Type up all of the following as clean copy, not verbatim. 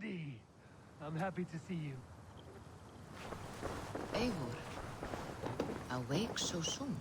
Mundi! I'm happy to see you. Eivor, awake so soon?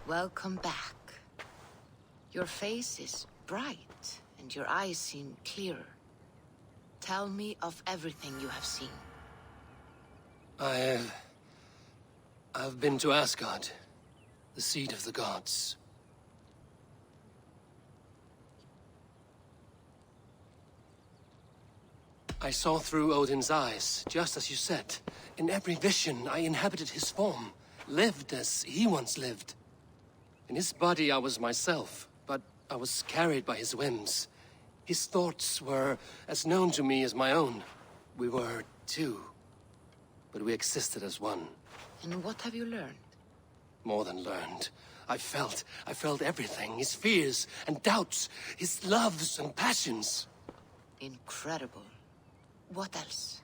Welcome back. Your face is bright, and your eyes seem clearer. Tell me of everything you have seen. I've been to Asgard, the seat of the gods. I saw through Odin's eyes, just as you said. In every vision, I inhabited his form, lived as he once lived. In his body, I was myself, but I was carried by his whims. His thoughts were as known to me as my own. We were two, but we existed as one. And what have you learned? More than learned. I felt everything. His fears and doubts, his loves and passions. Incredible. What else?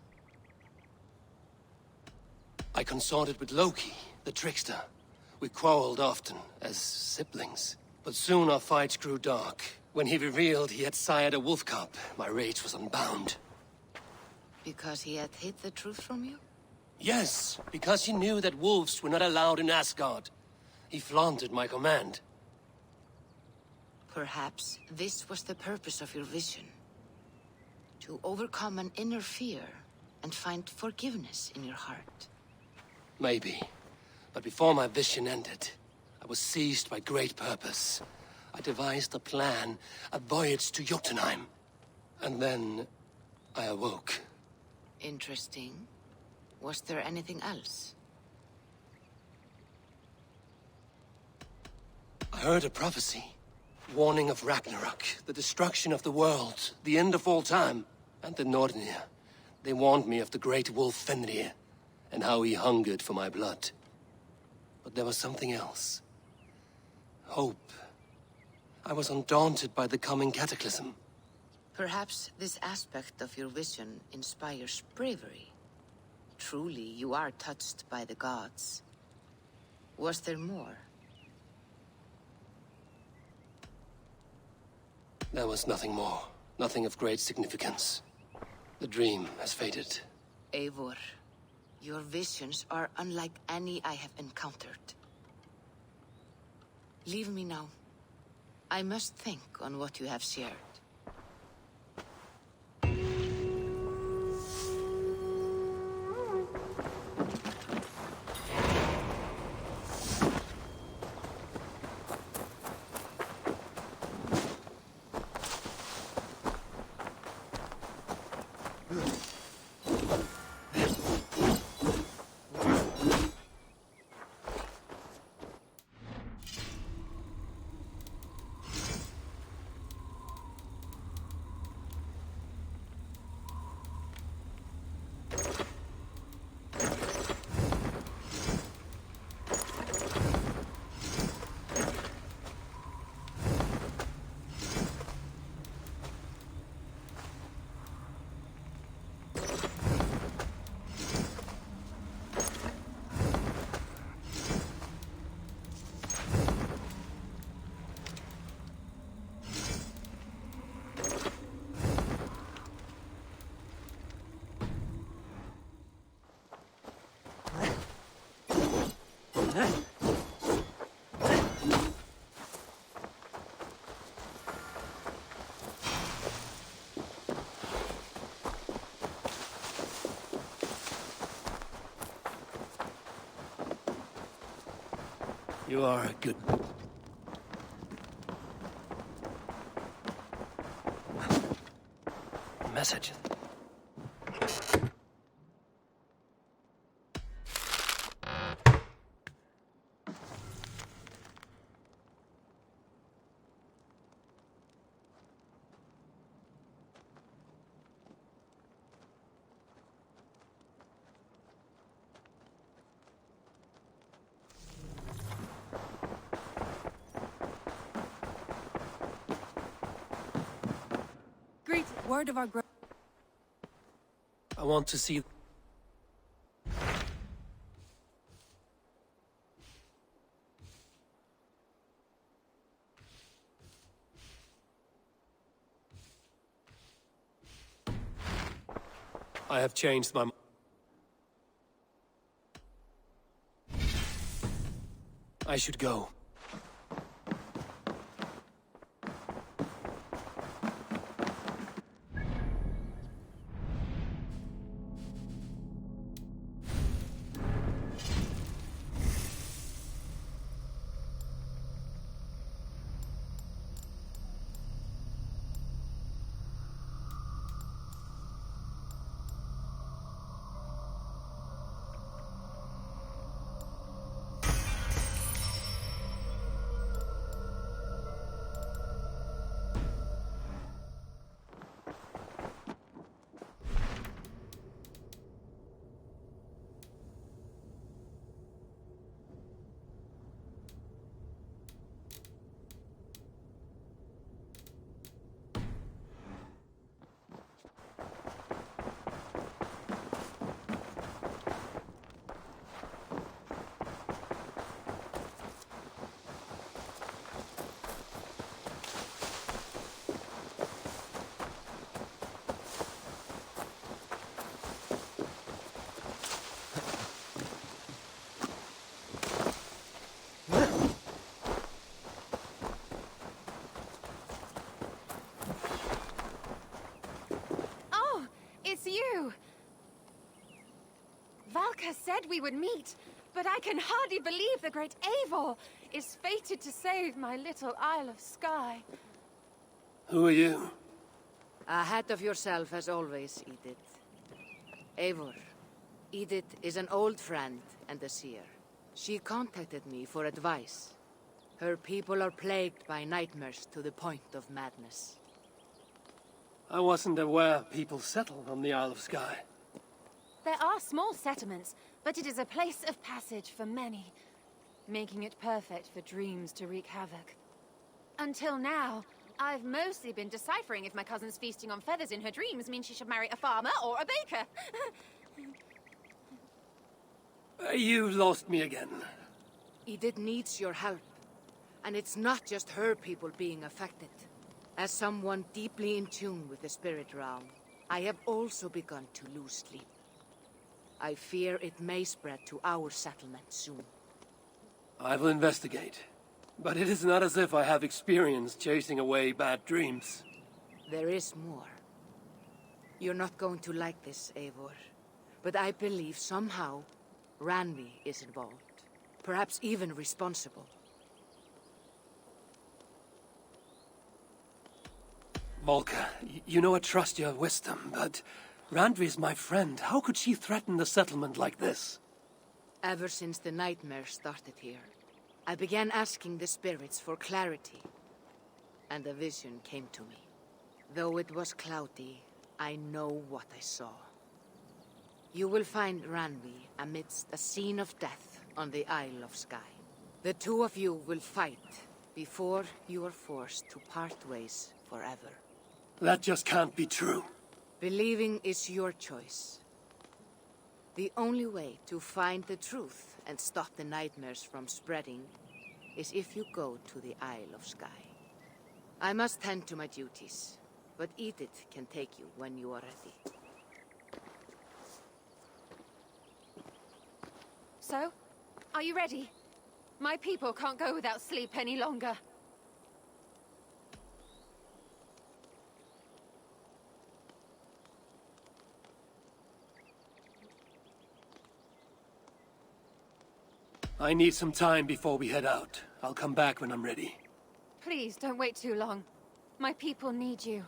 I consorted with Loki, the trickster. We quarreled often, as siblings. But soon our fights grew dark. When he revealed he had sired a wolf cub, my rage was unbound. Because he had hid the truth from you? Yes, because he knew that wolves were not allowed in Asgard. He flaunted my command. Perhaps this was the purpose of your vision. To overcome an inner fear and find forgiveness in your heart. Maybe. But before my vision ended, I was seized by great purpose. I devised a plan, a voyage to Jotunheim. And then I awoke. Interesting. Was there anything else? I heard a prophecy. Warning of Ragnarok, the destruction of the world, the end of all time. And the Nornir. They warned me of the great wolf Fenrir, and how he hungered for my blood. But there was something else. Hope. I was undaunted by the coming cataclysm. Perhaps this aspect of your vision inspires bravery. Truly, you are touched by the gods. Was there more? There was nothing more. Nothing of great significance. The dream has faded. Eivor, your visions are unlike any I have encountered. Leave me now. I must think on what you have shared. You are a good... Message. Greet. Word of our I want to see... I have changed my... I should go. Oh, it's you! Valka said we would meet, but I can hardly believe the great Eivor is fated to save my little Isle of Skye. Who are you? Ahead of yourself as always, Edith. Eivor. Edith is an old friend and a seer. She contacted me for advice. Her people are plagued by nightmares to the point of madness. I wasn't aware people settled on the Isle of Skye. There are small settlements, but it is a place of passage for many, making it perfect for dreams to wreak havoc. Until now, I've mostly been deciphering if my cousin's feasting on feathers in her dreams means she should marry a farmer or a baker. You lost me again. Edith needs your help. And it's not just her people being affected. As someone deeply in tune with the spirit realm, I have also begun to lose sleep. I fear it may spread to our settlement soon. I will investigate. But it is not as if I have experience chasing away bad dreams. There is more. You're not going to like this, Eivor. But I believe somehow Randvi is involved. Perhaps even responsible. Volka, you know I trust your wisdom, but Randvi is my friend. How could she threaten the settlement like this? Ever since the nightmare started here, I began asking the spirits for clarity. And a vision came to me. Though it was cloudy, I know what I saw. You will find Randvi amidst a scene of death on the Isle of Skye. The two of you will fight before you are forced to part ways forever. That just can't be true. Believing is your choice. The only way to find the truth and stop the nightmares from spreading is if you go to the Isle of Skye. I must tend to my duties, but Edith can take you when you are ready. So, are you ready? My people can't go without sleep any longer. I need some time before we head out. I'll come back when I'm ready. Please, don't wait too long. My people need you.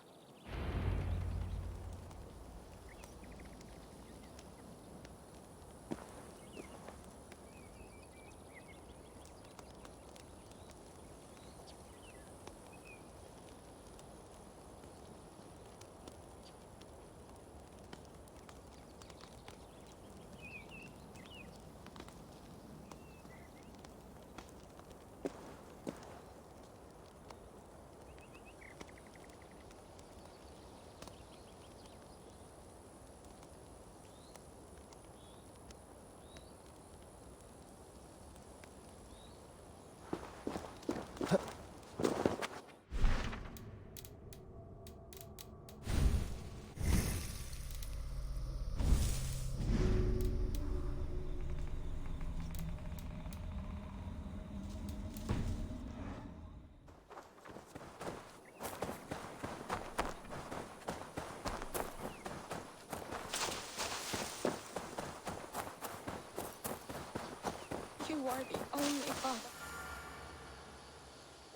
You are the only father.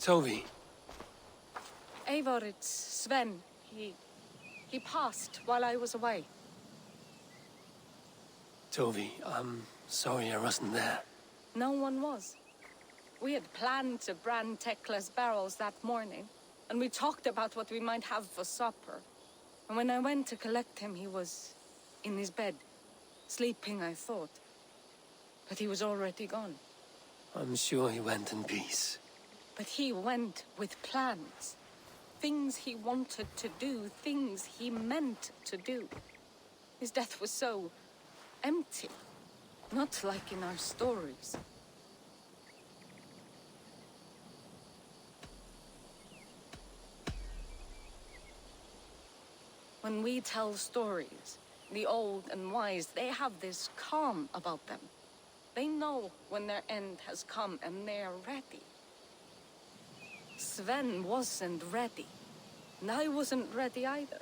Toby, Eivor, it's Sven. He passed while I was away. Toby, I'm sorry I wasn't there. No one was. We had planned to brand Tekla's barrels that morning, and we talked about what we might have for supper. And when I went to collect him, he was in his bed, sleeping, I thought. But he was already gone. I'm sure he went in peace. But he went with plans. Things he wanted to do, things he meant to do. His death was so empty. Not like in our stories. When we tell stories, the old and wise, they have this calm about them. They know when their end has come and they are ready. Sven wasn't ready, and I wasn't ready either.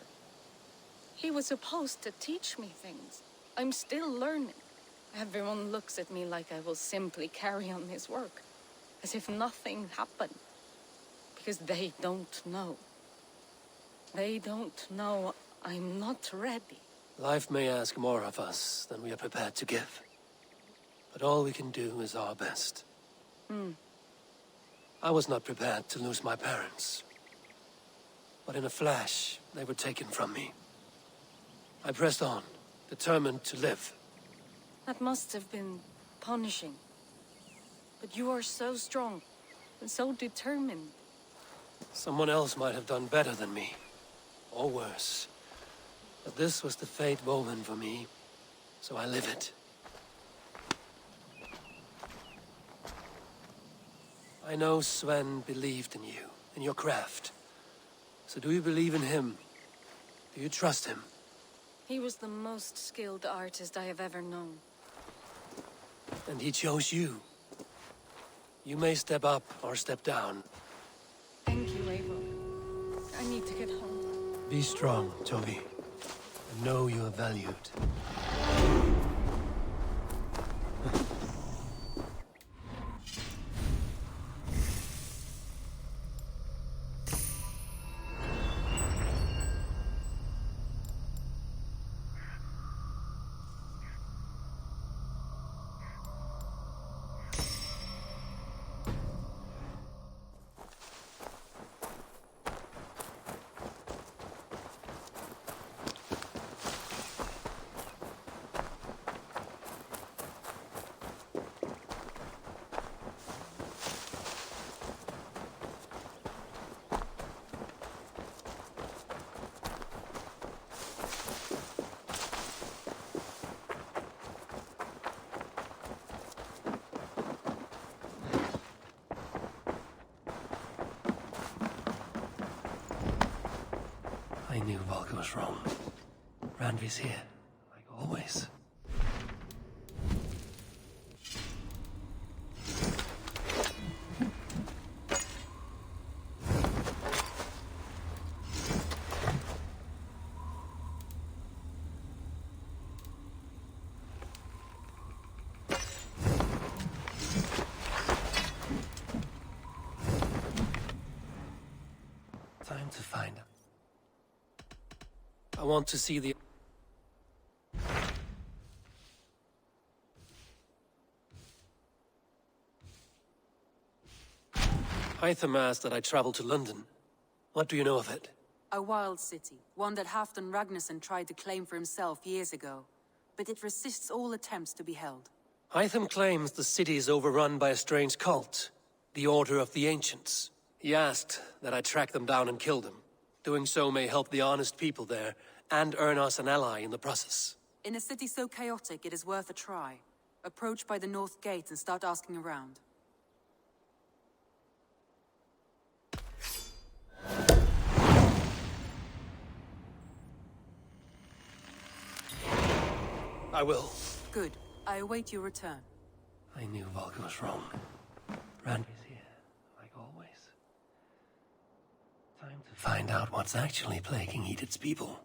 He was supposed to teach me things. I'm still learning. Everyone looks at me like I will simply carry on his work, as if nothing happened. Because they don't know. They don't know I'm not ready. Life may ask more of us than we are prepared to give. But all we can do is our best. I was not prepared to lose my parents. But in a flash, they were taken from me. I pressed on, determined to live. That must have been punishing. But you are so strong and so determined. Someone else might have done better than me, or worse. But this was the fate woven for me, so I live it. I know Sven believed in you, in your craft. So do you believe in him? Do you trust him? He was the most skilled artist I have ever known. And he chose you. You may step up or step down. Thank you, Eivor. I need to get home. Be strong, Toby. And know you are valued. I knew Valka was wrong. Randvi's here, like always. Time to find out. I want to see the... Hytham asked that I travel to London. What do you know of it? A wild city, one that Halfdan Ragnarsson tried to claim for himself years ago. But it resists all attempts to be held. Hytham claims the city is overrun by a strange cult, the Order of the Ancients. He asked that I track them down and kill them. Doing so may help the honest people there, and earn us an ally in the process. In a city so chaotic, it is worth a try. Approach by the North Gate and start asking around. I will. Good. I await your return. I knew Volga was wrong. Rand is here, like always. Time to find out what's actually plaguing Edith's people.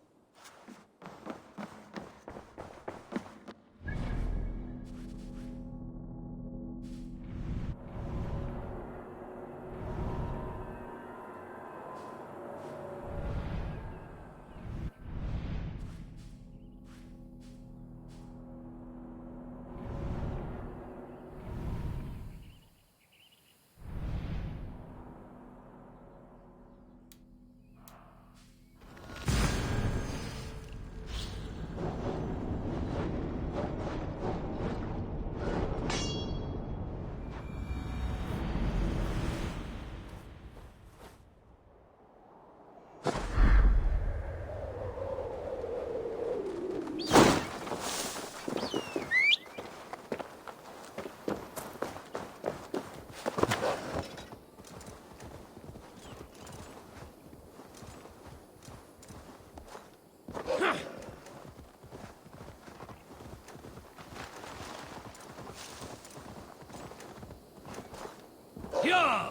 Yeah!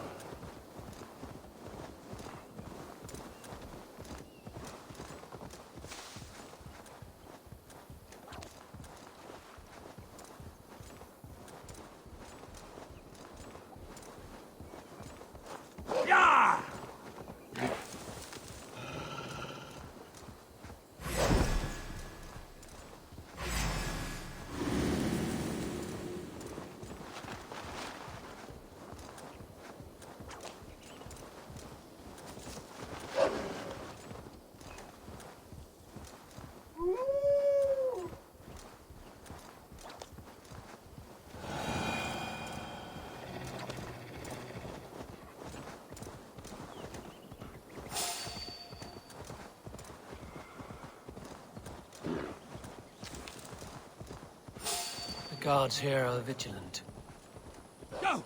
Yeah! The guards here are vigilant. Go!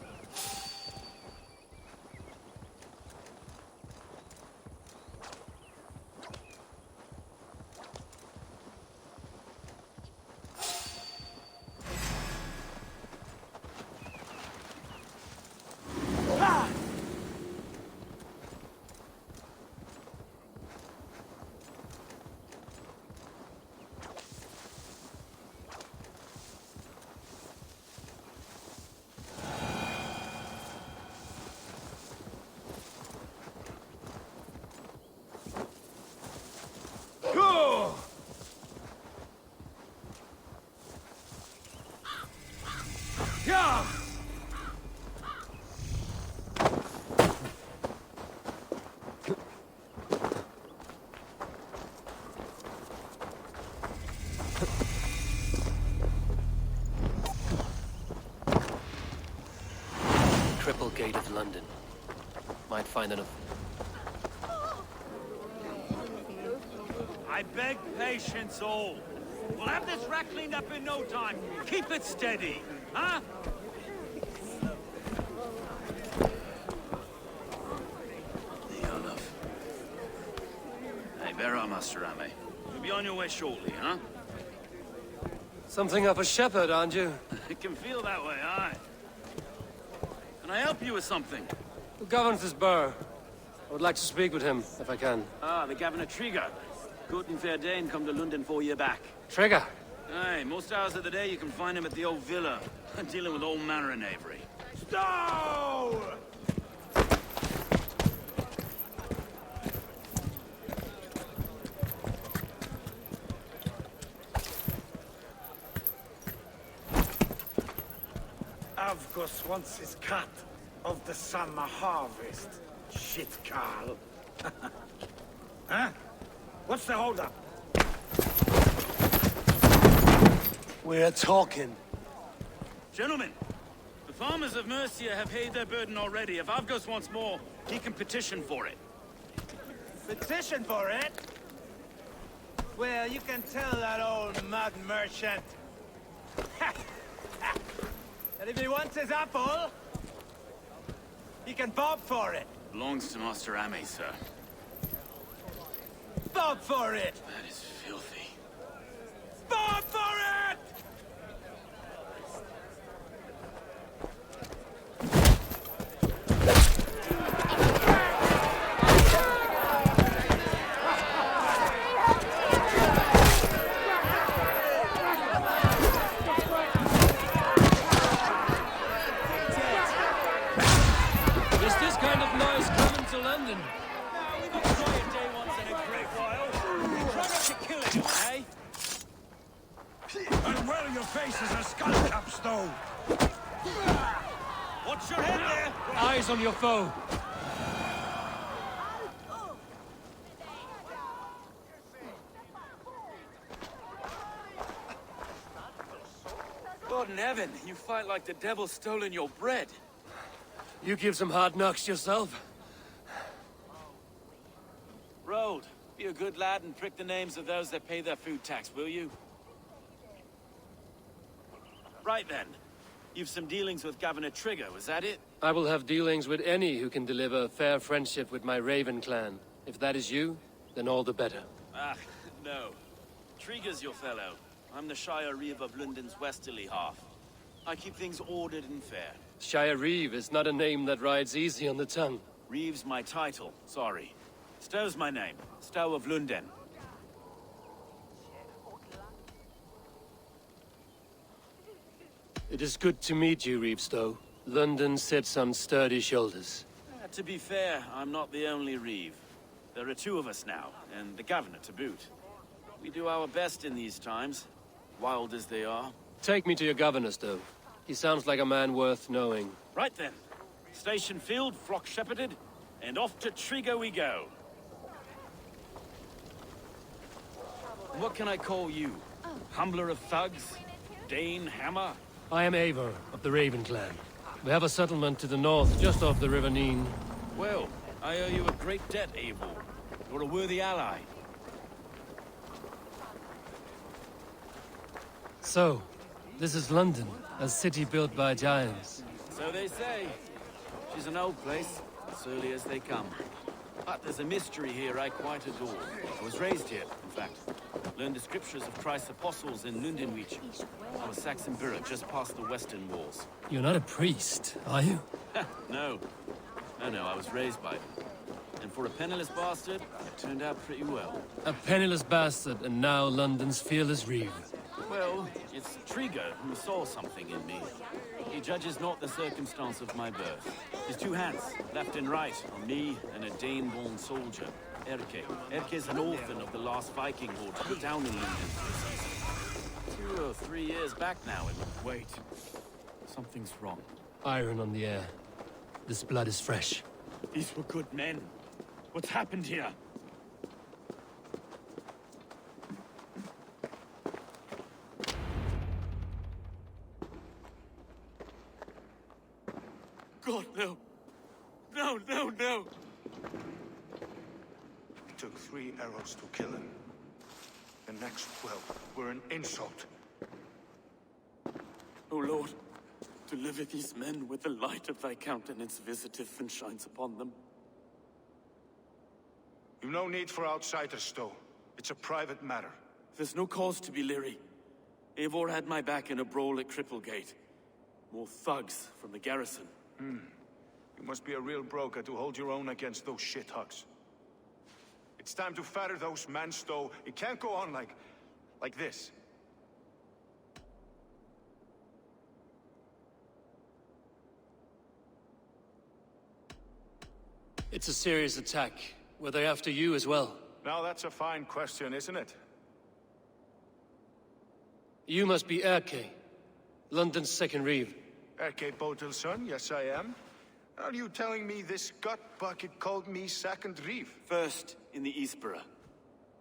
Yeah! Triple Gate of London. Might find enough. I beg patience, all. We'll have this wreck cleaned up in no time. Keep it steady, huh? Enough. Hey, bear up, Master Ame. You'll be on your way shortly, huh? Something of a shepherd, aren't you? It can feel that way, aye. Can I help you with something? Who governs this burr? I would like to speak with him, if I can. Ah, the Governor Trigger. Good and fair Dane come to Lunden 4 year back. Trigger! Aye, most hours of the day you can find him at the old villa, dealing with all manner of knavery. Stow! Avgos wants his cut of the summer harvest. Shit, Carl. Huh? What's the holdup? We're talking. Gentlemen, the farmers of Mercia have paid their burden already. If Avgos wants more, he can petition for it. Petition for it? Well, you can tell that old mud merchant that if he wants his apple, he can bob for it. Belongs to Master Ame, sir. Bob for it! That is filthy. Bob for it! Is this kind of noise coming to London? We got to try a day once in a great while. Try not to kill anyone, eh? And well, your face is a skull cap stove. Watch your head there! Eyes on your foe. God in heaven, you fight like the devil's stolen your bread. You give some hard knocks yourself. Road, be a good lad and prick the names of those that pay their food tax, will you? Right then. You've some dealings with Governor Trigger, was that it? I will have dealings with any who can deliver fair friendship with my Raven clan. If that is you, then all the better. Ah, no. Trigger's your fellow. I'm the Shire Reeve of Lunden's westerly half. I keep things ordered and fair. Shire Reeve is not a name that rides easy on the tongue. Reeve's my title, sorry. Stow's my name. Stow of Lunden. It is good to meet you, Reevestow. London sits on sturdy shoulders. To be fair, I'm not the only Reeve. There are two of us now, and the governor to boot. We do our best in these times, wild as they are. Take me to your governor, Stow. He sounds like a man worth knowing. Right then. Station filled, flock shepherded, and off to Trigger we go. What can I call you? Humbler of thugs? Dane Hammer? I am Eivor of the Raven clan. We have a settlement to the north, just off the River Neen. Well, I owe you a great debt, Eivor. You're a worthy ally. So, this is London, a city built by giants. So they say. She's an old place, as early as they come. But there's a mystery here I quite adore. I was raised here, in fact. Learned the scriptures of Christ's apostles in Lundenwich. I was Saxon borough just past the western walls. You're not a priest, are you? No. No, I was raised by them. And for a penniless bastard, it turned out pretty well. A penniless bastard, and now London's fearless Reeve. Well, it's Trigger who saw something in me. He judges not the circumstance of my birth. His two hands, left and right, on me and a Dane-born soldier, Erke. Erke's an orphan of the last Viking horde put down in Lunden for a season. 2 or 3 years back now, and wait. Something's wrong. Iron on the air. This blood is fresh. These were good men. What's happened here? God, no. No. It took 3 arrows to kill him. The next 12 were an insult. O Lord, deliver these men with the light of thy countenance visiteth and shines upon them. You've no need for outsiders, Stow. It's a private matter. There's no cause to be leery. Eivor had my back in a brawl at Cripplegate. More thugs from the garrison. You must be a real broker to hold your own against those shithugs. It's time to fatter those men, Stow. It can't go on like this. It's a serious attack. Were they after you as well? Now that's a fine question, isn't it? You must be Erke, London's second Reeve. Erke Botel's son, yes I am. Are you telling me this gut bucket called me second reef? First in the Eastborough,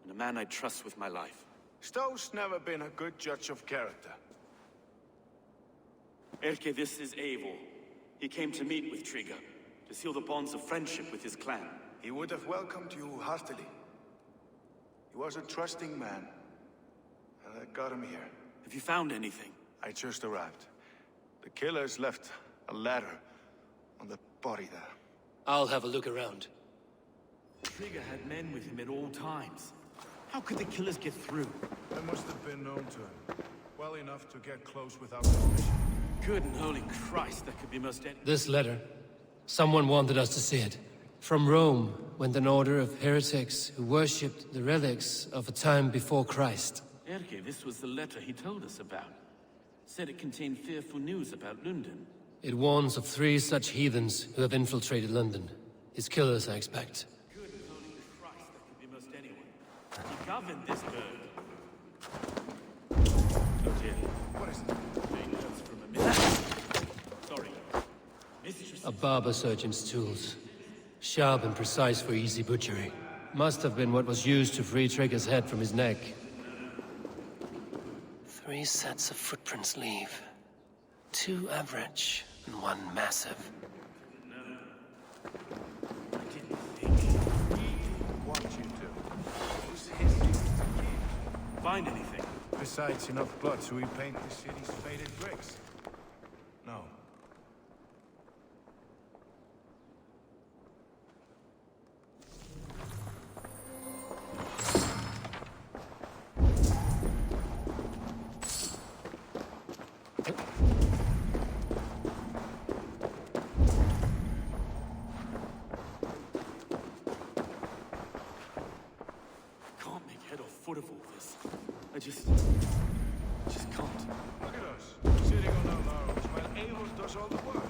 and a man I trust with my life. Stowe's never been a good judge of character. Erke, this is Eivor. He came to meet with Trigger, to seal the bonds of friendship with his clan. He would have welcomed you heartily. He was a trusting man, and I got him here. Have you found anything? I just arrived. The killers left a ladder on the body there. I'll have a look around. Trigger had men with him at all times. How could the killers get through? They must have been known to him. Well enough to get close without permission. Good and holy Christ, that could be most any— This letter. Someone wanted us to see it. From Rome went an order of heretics who worshipped the relics of a time before Christ. Erke, this was the letter he told us about. Said it contained fearful news about Lunden. It warns of 3 such heathens who have infiltrated London. His killers, I expect. Good and holy Christ, that could be most anyone. He governed this bird. Oh dear. What is it? Main notes from a mistress. Sorry. Mistress. A barber surgeon's tools. Sharp and precise for easy butchery. Must have been what was used to free Trigger's head from his neck. 3 sets of footprints leave. 2 average and 1 massive. I didn't think. What you do? Whose history is to keep? Find anything. Besides enough blood to repaint the city's faded bricks. No. Can't make head or foot of all this. I just can't. Look at us, sitting on our laurels while Eivor does all the work.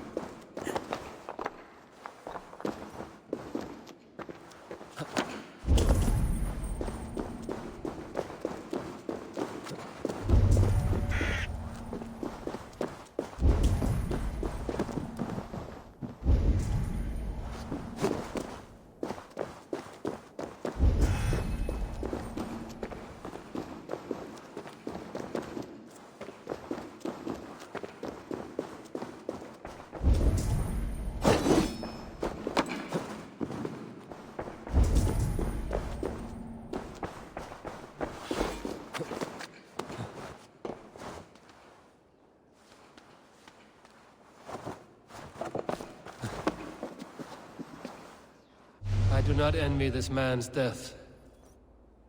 I do not envy this man's death.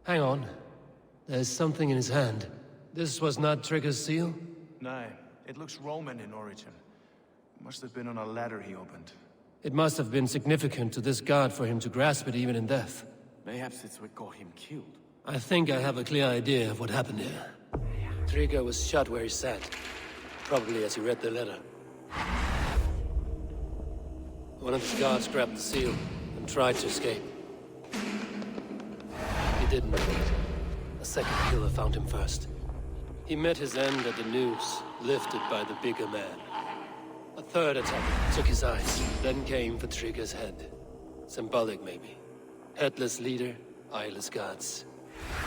Hang on. There's something in his hand. This was not Trigger's seal? No, it looks Roman in origin. Must have been on a ladder he opened. It must have been significant to this god for him to grasp it even in death. Mayhaps it's what got him killed. I think I have a clear idea of what happened here. Trigger was shot where he sat. Probably as he read the letter. One of his guards grabbed the seal and tried to escape. He didn't. A second killer found him first. He met his end at the noose, lifted by the bigger man. A third attack took his eyes, then came for Trigger's head. Symbolic, maybe. Headless leader, eyeless guards.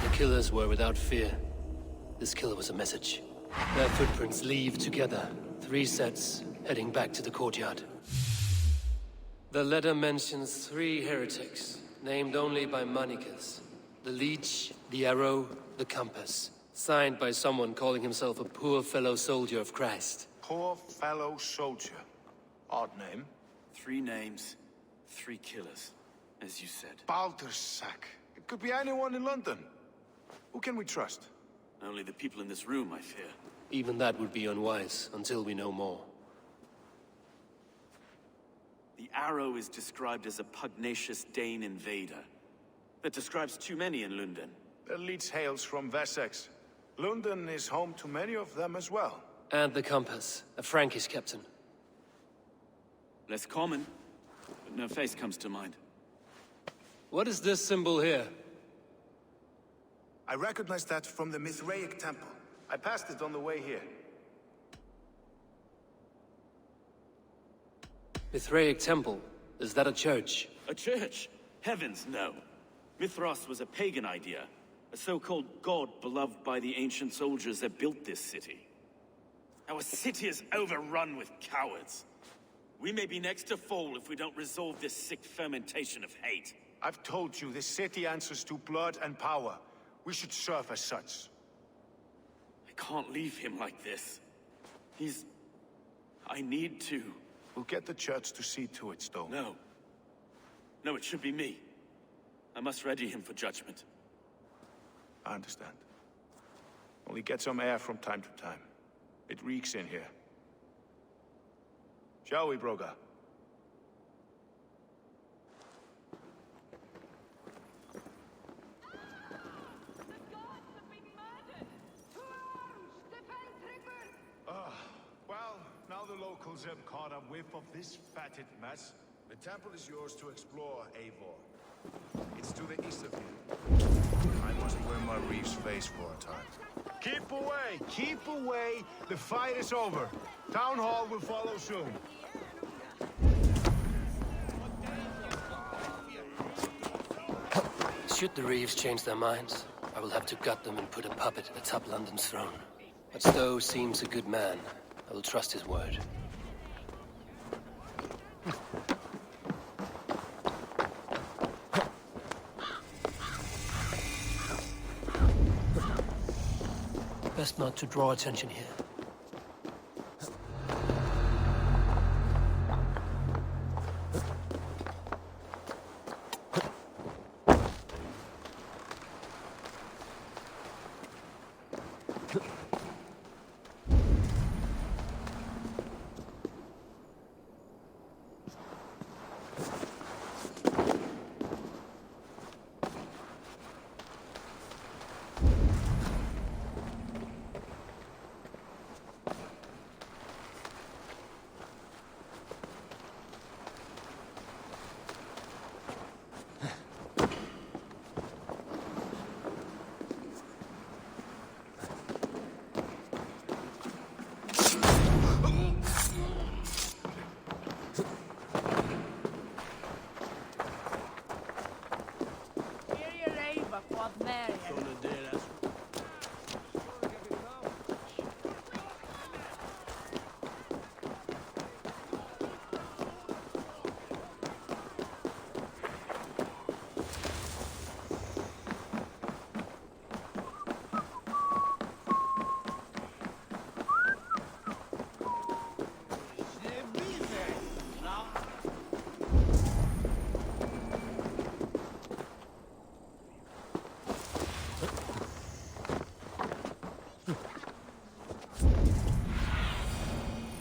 The killers were without fear. This killer was a message. Their footprints leave together. 3 sets, heading back to the courtyard. The letter mentions 3 heretics, named only by monikers. The Leech, the Arrow, the Compass. Signed by someone calling himself a poor fellow soldier of Christ. Poor fellow soldier. Odd name. 3 names, 3 killers, as you said. Baldersack. It could be anyone in London. Who can we trust? Only the people in this room, I fear. Even that would be unwise, until we know more. The Arrow is described as a pugnacious Dane invader. That describes too many in Lunden. The Leech hails from Wessex. Lunden is home to many of them as well. And the Compass, a Frankish captain. Less common, but no face comes to mind. What is this symbol here? I recognize that from the Mithraic temple. I passed it on the way here. Mithraic Temple. Is that a church? A church? Heavens, no. Mithras was a pagan idea. A so-called god beloved by the ancient soldiers that built this city. Our city is overrun with cowards. We may be next to fall if we don't resolve this sick fermentation of hate. I've told you, this city answers to blood and power. We should serve as such. I can't leave him like this. I need to. We'll get the church to see to it, Stone. No. No, it should be me. I must ready him for judgment. I understand. Only get some air from time to time. It reeks in here. Shall we, Broga? Well, now the locals have caught a whiff of this fatted mess. The temple is yours to explore, Eivor. It's to the east of you. I must wear my reef's face for a time. Keep away! Keep away! The fight is over. Town Hall will follow soon. Should the Reeves change their minds, I will have to gut them and put a puppet atop London's throne. But Stowe seems a good man. I will trust his word. Best not to draw attention here.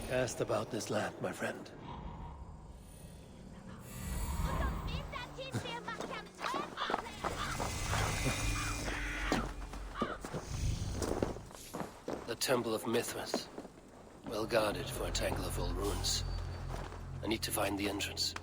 Cast about this land, my friend. The Temple of Mithras. Well guarded for a tangle of old ruins. I need to find the entrance.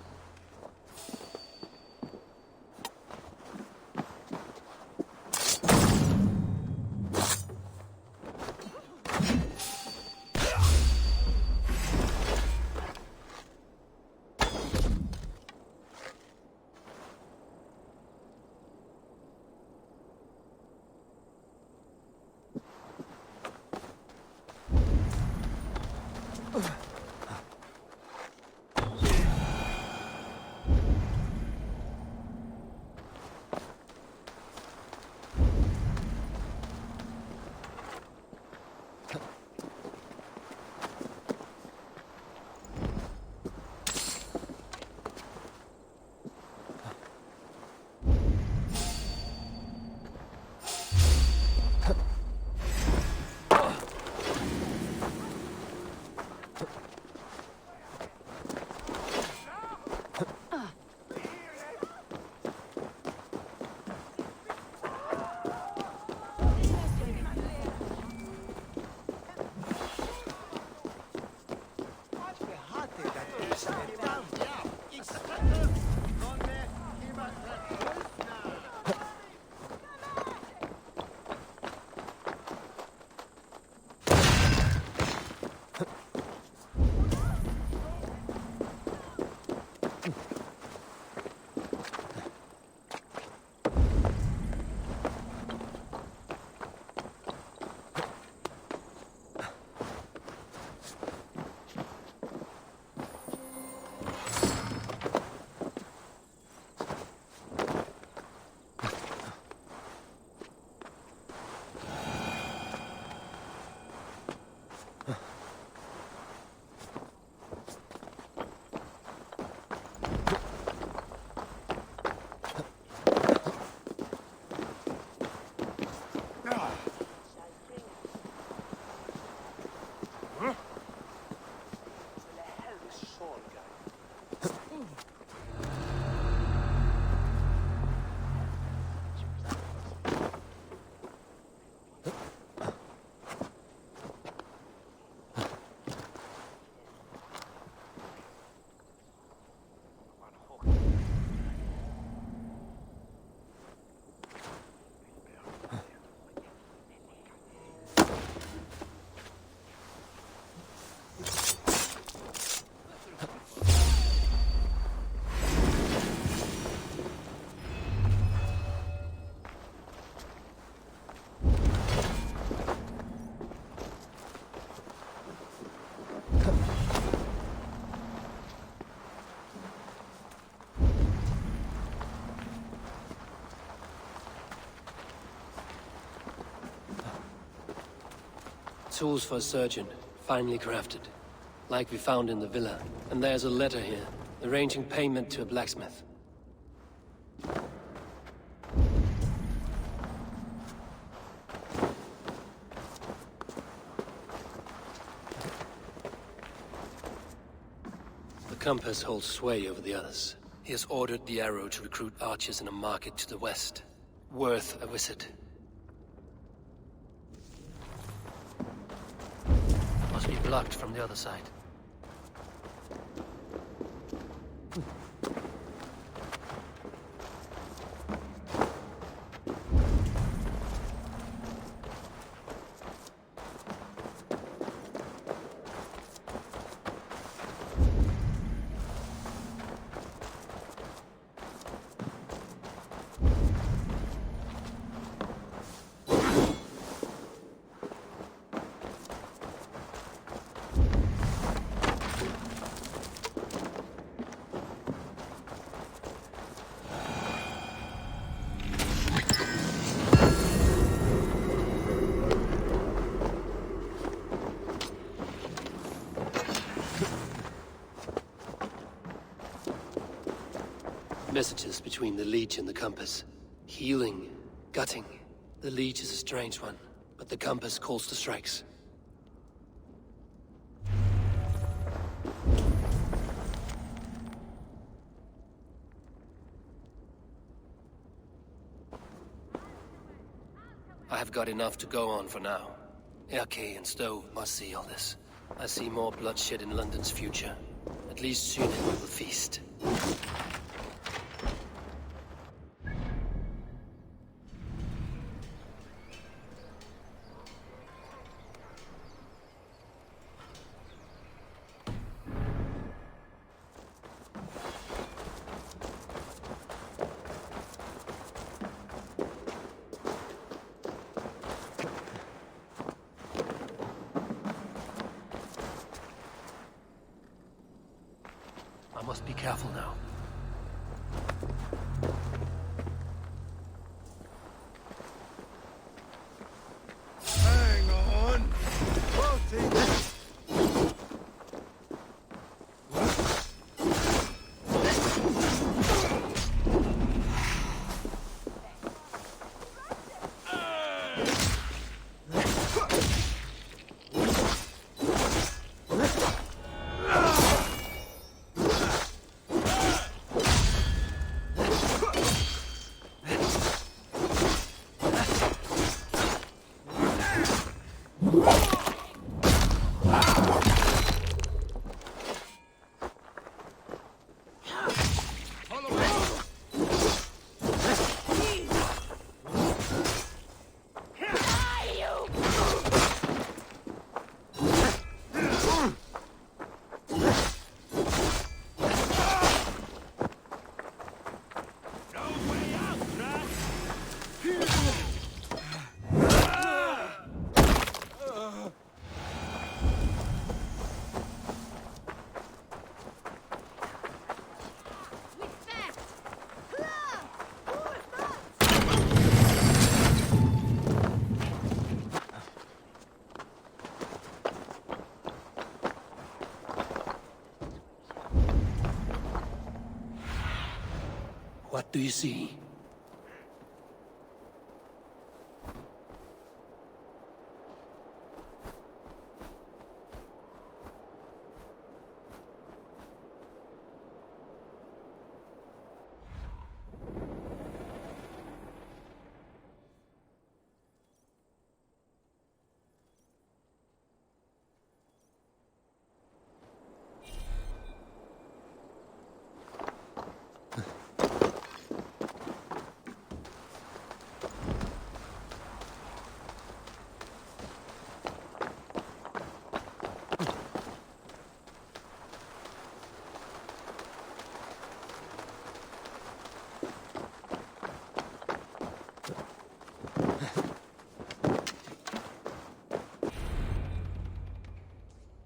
Tools for a surgeon, finely crafted. Like we found in the villa. And there's a letter here, arranging payment to a blacksmith. The compass holds sway over the others. He has ordered the arrow to recruit archers in a market to the west. Worth a visit. Must be blocked from the other side. Messages between the Leech and the compass. Healing, gutting. The Leech is a strange one, but the compass calls the strikes. I have got enough to go on for now. Erke and Stowe must see all this. I see more bloodshed in London's future. At least soon we will feast. I must be careful now. Hang on. Both What do you see?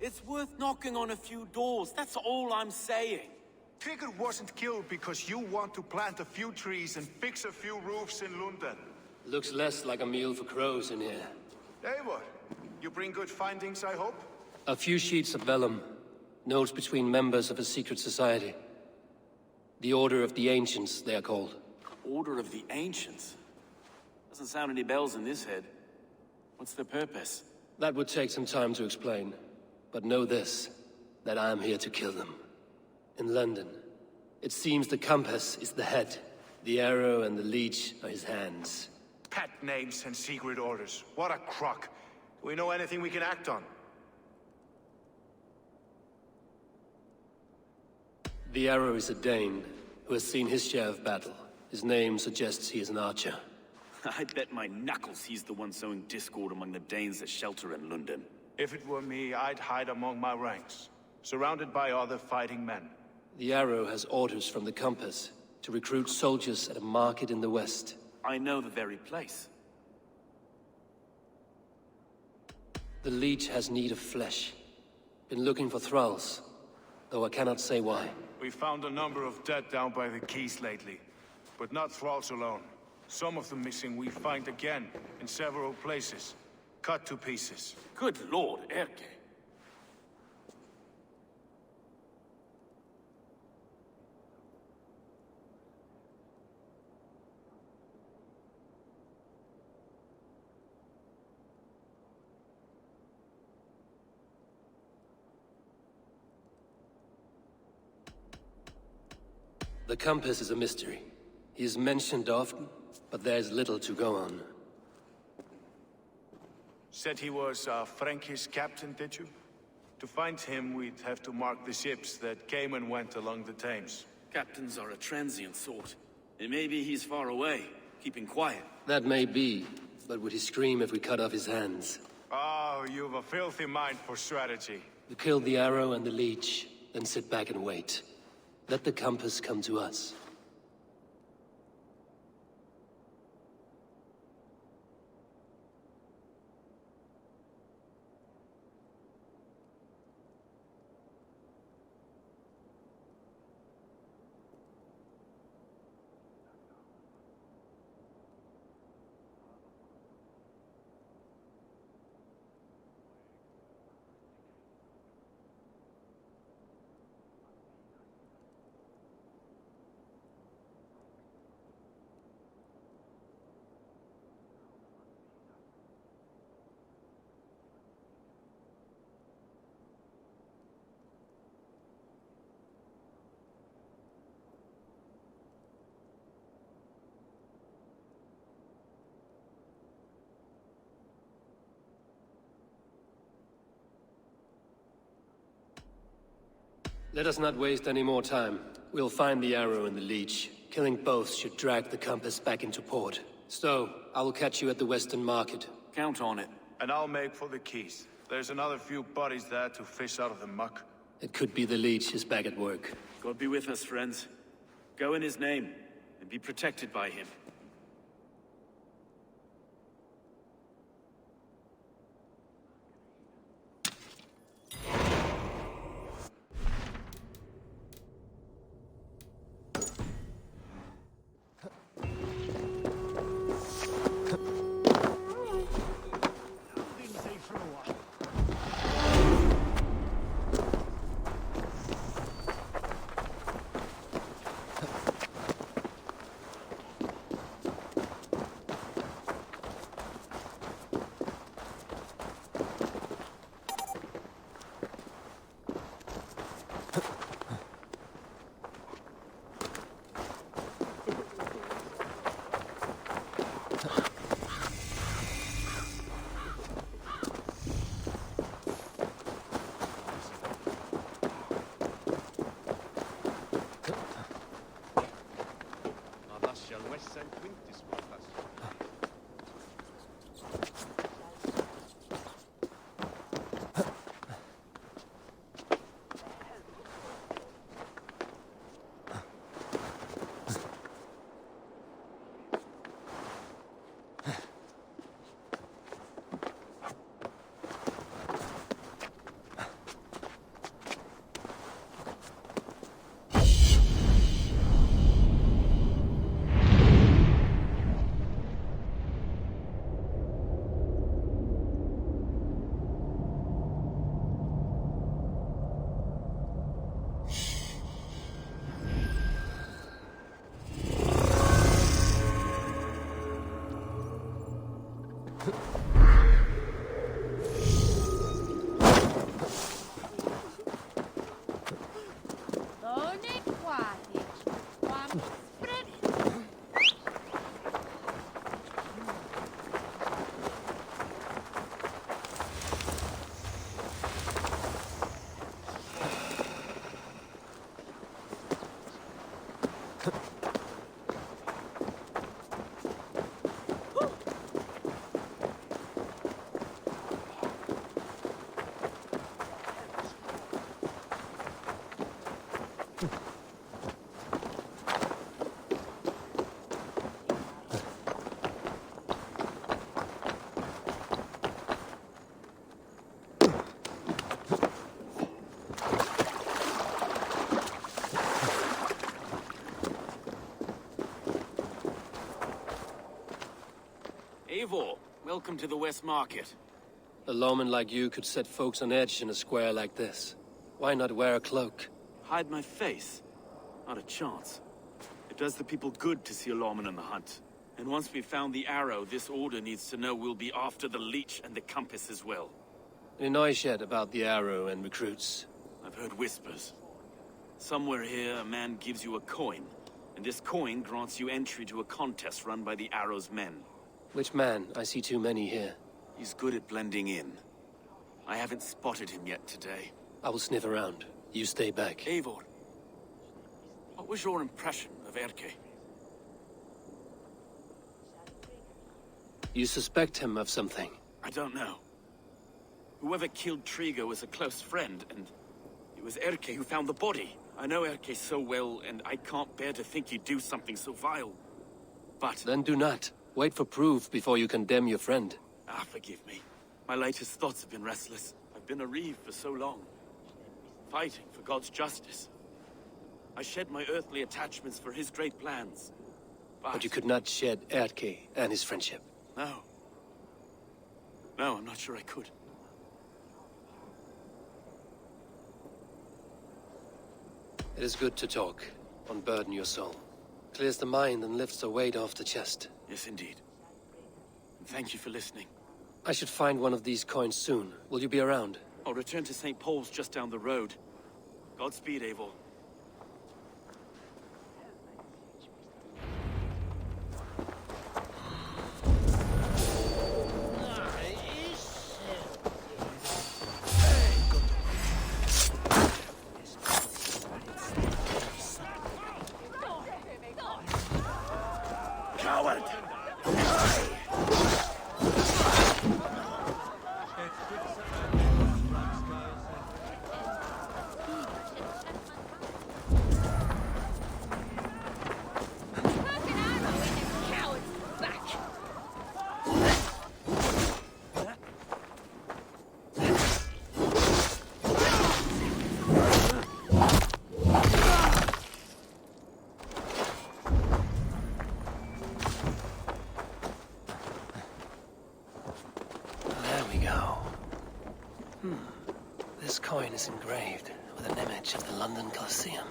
It's worth knocking on a few doors, that's all I'm saying. Trigger wasn't killed because you want to plant a few trees and fix a few roofs in Lunden. Looks less like a meal for crows in here. Eivor, You bring good findings, I hope? A few sheets of vellum. Notes between members of a secret society. The Order of the Ancients, they are called. Order of the Ancients? Doesn't sound any bells in this head. What's the purpose? That would take some time to explain. But know this, that I am here to kill them. In London. It seems the compass is the head. The arrow and the leech are his hands. Pet names and secret orders. What a crock. Do we know anything we can act on? The arrow is a Dane, who has seen his share of battle. His name suggests he is an archer. I bet my knuckles he's the one sowing discord among the Danes that shelter in Lunden. If it were me, I'd hide among my ranks, surrounded by other fighting men. The arrow has orders from the compass to recruit soldiers at a market in the west. I know the very place. The leech has need of flesh. Been looking for thralls, though I cannot say why. We found a number of dead down by the quays lately, but not thralls alone. Some of the missing we find again in several places, cut to pieces. Good lord, Erke. The compass is a mystery. He is mentioned often, but there's little to go on. Said he was a Frankish captain, did you? To find him, we'd have to mark the ships that came and went along the Thames. Captains are a transient sort. It may be he's far away, keeping quiet. That may be, but would he scream if we cut off his hands? Oh, you've a filthy mind for strategy. We kill the arrow and the leech, then sit back and wait. Let the compass come to us. Let us not waste any more time. We'll find the arrow and the leech. Killing both should drag the compass back into port. Stowe, I will catch you at the Western Market. Count on it. And I'll make for the quays. There's another few bodies there to fish out of the muck. It could be the leech is back at work. God be with us, friends. Go in his name, and be protected by him. Eivor, welcome to the West Market. A lawman like you could set folks on edge in a square like this. Why not wear a cloak? Hide my face? Not a chance. It does the people good to see a lawman on the hunt. And once we've found the arrow, this order needs to know we'll be after the leech and the compass as well. Any noise yet about the arrow and recruits? I've heard whispers. Somewhere here, a man gives you a coin, and this coin grants you entry to a contest run by the arrow's men. Which man? I see too many here. He's good at blending in. I haven't spotted him yet today. I will sniff around. You stay back. Eivor, what was your impression of Erke? You suspect him of something? I don't know. Whoever killed Trigo was a close friend, and it was Erke who found the body. I know Erke so well, and I can't bear to think he'd do something so vile. But... Then do not. Wait for proof before you condemn your friend. Ah, forgive me. My latest thoughts have been restless. I've been a reeve for so long. Fighting for God's justice. I shed my earthly attachments for his great plans. But you could not shed Erke and his friendship. No. No, I'm not sure I could. It is good to talk. Unburden your soul. Clears the mind and lifts the weight off the chest. Yes, indeed. And thank you for listening. I should find one of these coins soon. Will you be around? I'll return to St. Paul's just down the road. Godspeed, Eivor. Coward! There we go. This coin is engraved with an image of the London Colosseum.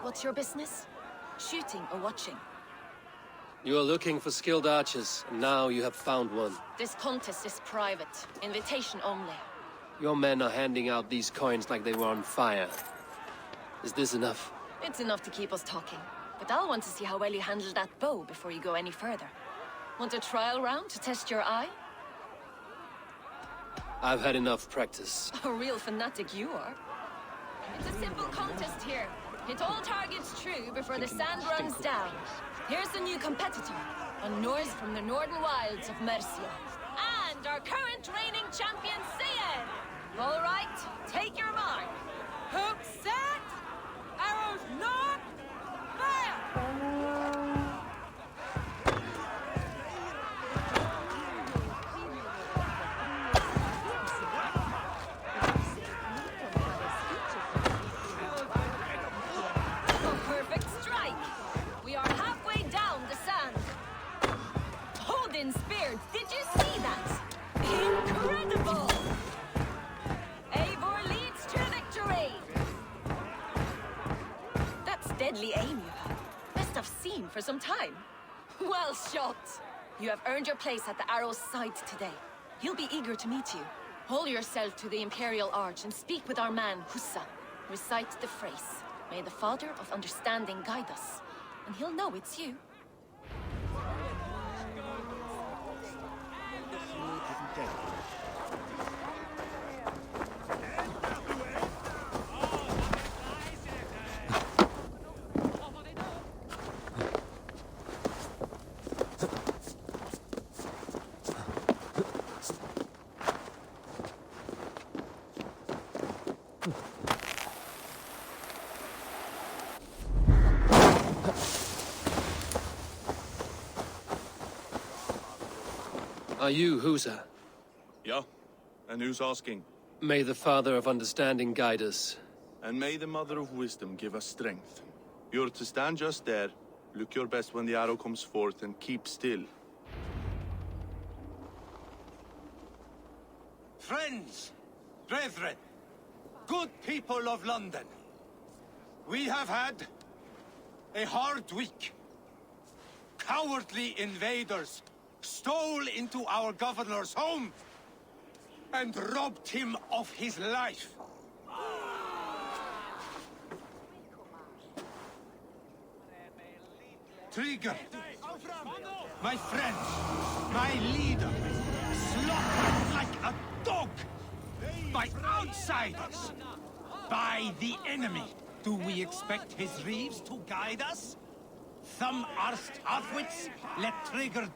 What's your business? Shooting or watching? You are looking for skilled archers, and now you have found one. This contest is private. Invitation only. Your men are handing out these coins like they were on fire. Is this enough? It's enough to keep us talking. But I'll want to see how well you handle that bow before you go any further. Want a trial round to test your eye? I've had enough practice. A real fanatic you are. It's a simple contest here. Hit all targets true before the sand runs down. Here's the new competitor, a Norse from the northern wilds of Mercia. And our current reigning champion, Sion! All right, take your mark. Hook set! Arrows knocked! Fire! A perfect strike! We are halfway down the sand. Odin speared, did you see that? Incredible! Eivor leads to victory! That's deadly aim you have. Best I've seen for some time. Well shot! You have earned your place at the arrow's side today. He'll be eager to meet you. Hold yourself to the Imperial Arch and speak with our man, Hussa. Recite the phrase. May the Father of Understanding guide us. And he'll know it's you. Are you Husa? Yeah? And who's asking? May the Father of Understanding guide us. And may the Mother of Wisdom give us strength. You're to stand just there, look your best when the arrow comes forth, and keep still. Friends, brethren, good people of London, we have had a hard week. Cowardly invaders stole into our governor's home and robbed him of his life. Trigger, my friend, my leader, slaughtered like a dog by outsiders, by the enemy. Do we expect his reeves to guide us? Some arsed halfwits let Trigger...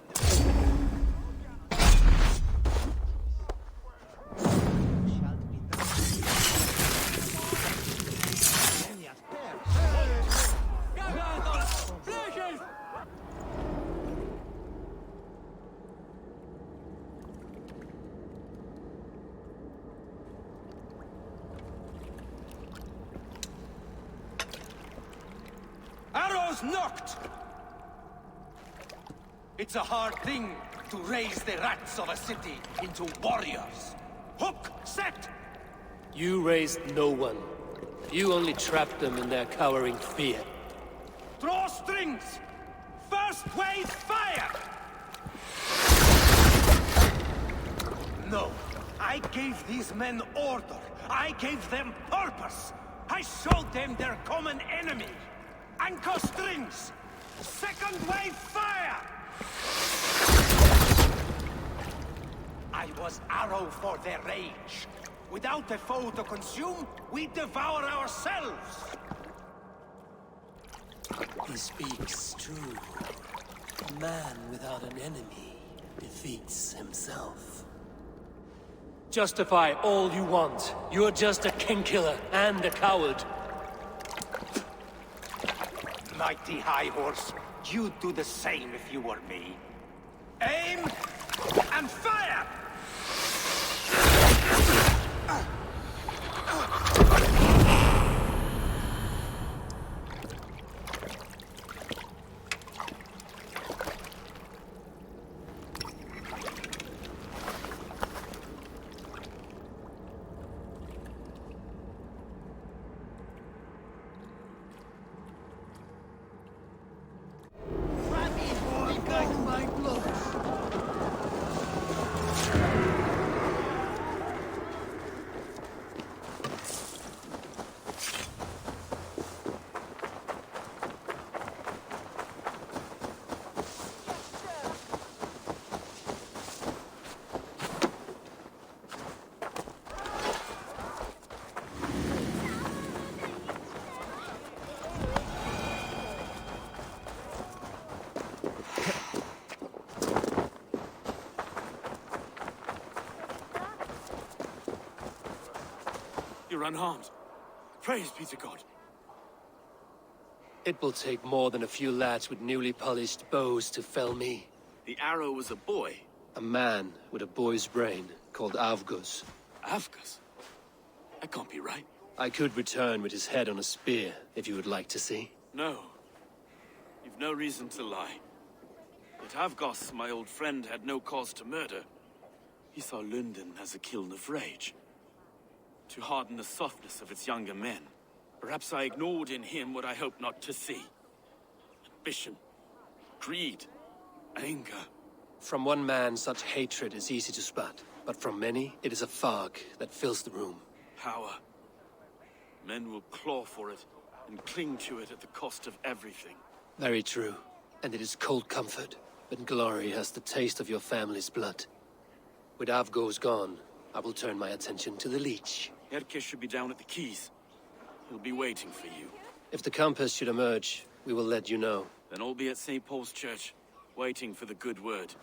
Arrows knocked! It's a hard thing to raise the rats of a city into warriors. Hook, set! You raised no one. You only trapped them in their cowering fear. Draw strings! First wave fire! No, I gave these men order. I gave them purpose. I showed them their common enemy. Anchor strings! Second wave fire! I was arrow for their rage. Without a foe to consume, we devour ourselves! He speaks true. A man without an enemy defeats himself. Justify all you want. You're just a king-killer and a coward. Mighty High Horse, you'd do the same if you were me. Aim and fire! creature unharmed. Praise be to God. It will take more than a few lads with newly polished bows to fell me. The arrow was a boy. A man with a boy's brain, called Avgus. Avgus? That can't be right. I could return with his head on a spear, if you would like to see. No. You've no reason to lie. But Avgos, my old friend, had no cause to murder. He saw Lunden as a kiln of rage. To harden the softness of its younger men. Perhaps I ignored in him what I hoped not to see. Ambition, greed, anger. From one man, such hatred is easy to spot. But from many, it is a fog that fills the room. Power. Men will claw for it, and cling to it at the cost of everything. Very true. And it is cold comfort. But glory has the taste of your family's blood. With Avgos gone, I will turn my attention to the Leech. Erke should be down at the quays. He'll be waiting for you. If the Compass should emerge, we will let you know. Then I'll be at St. Paul's Church, waiting for the good word.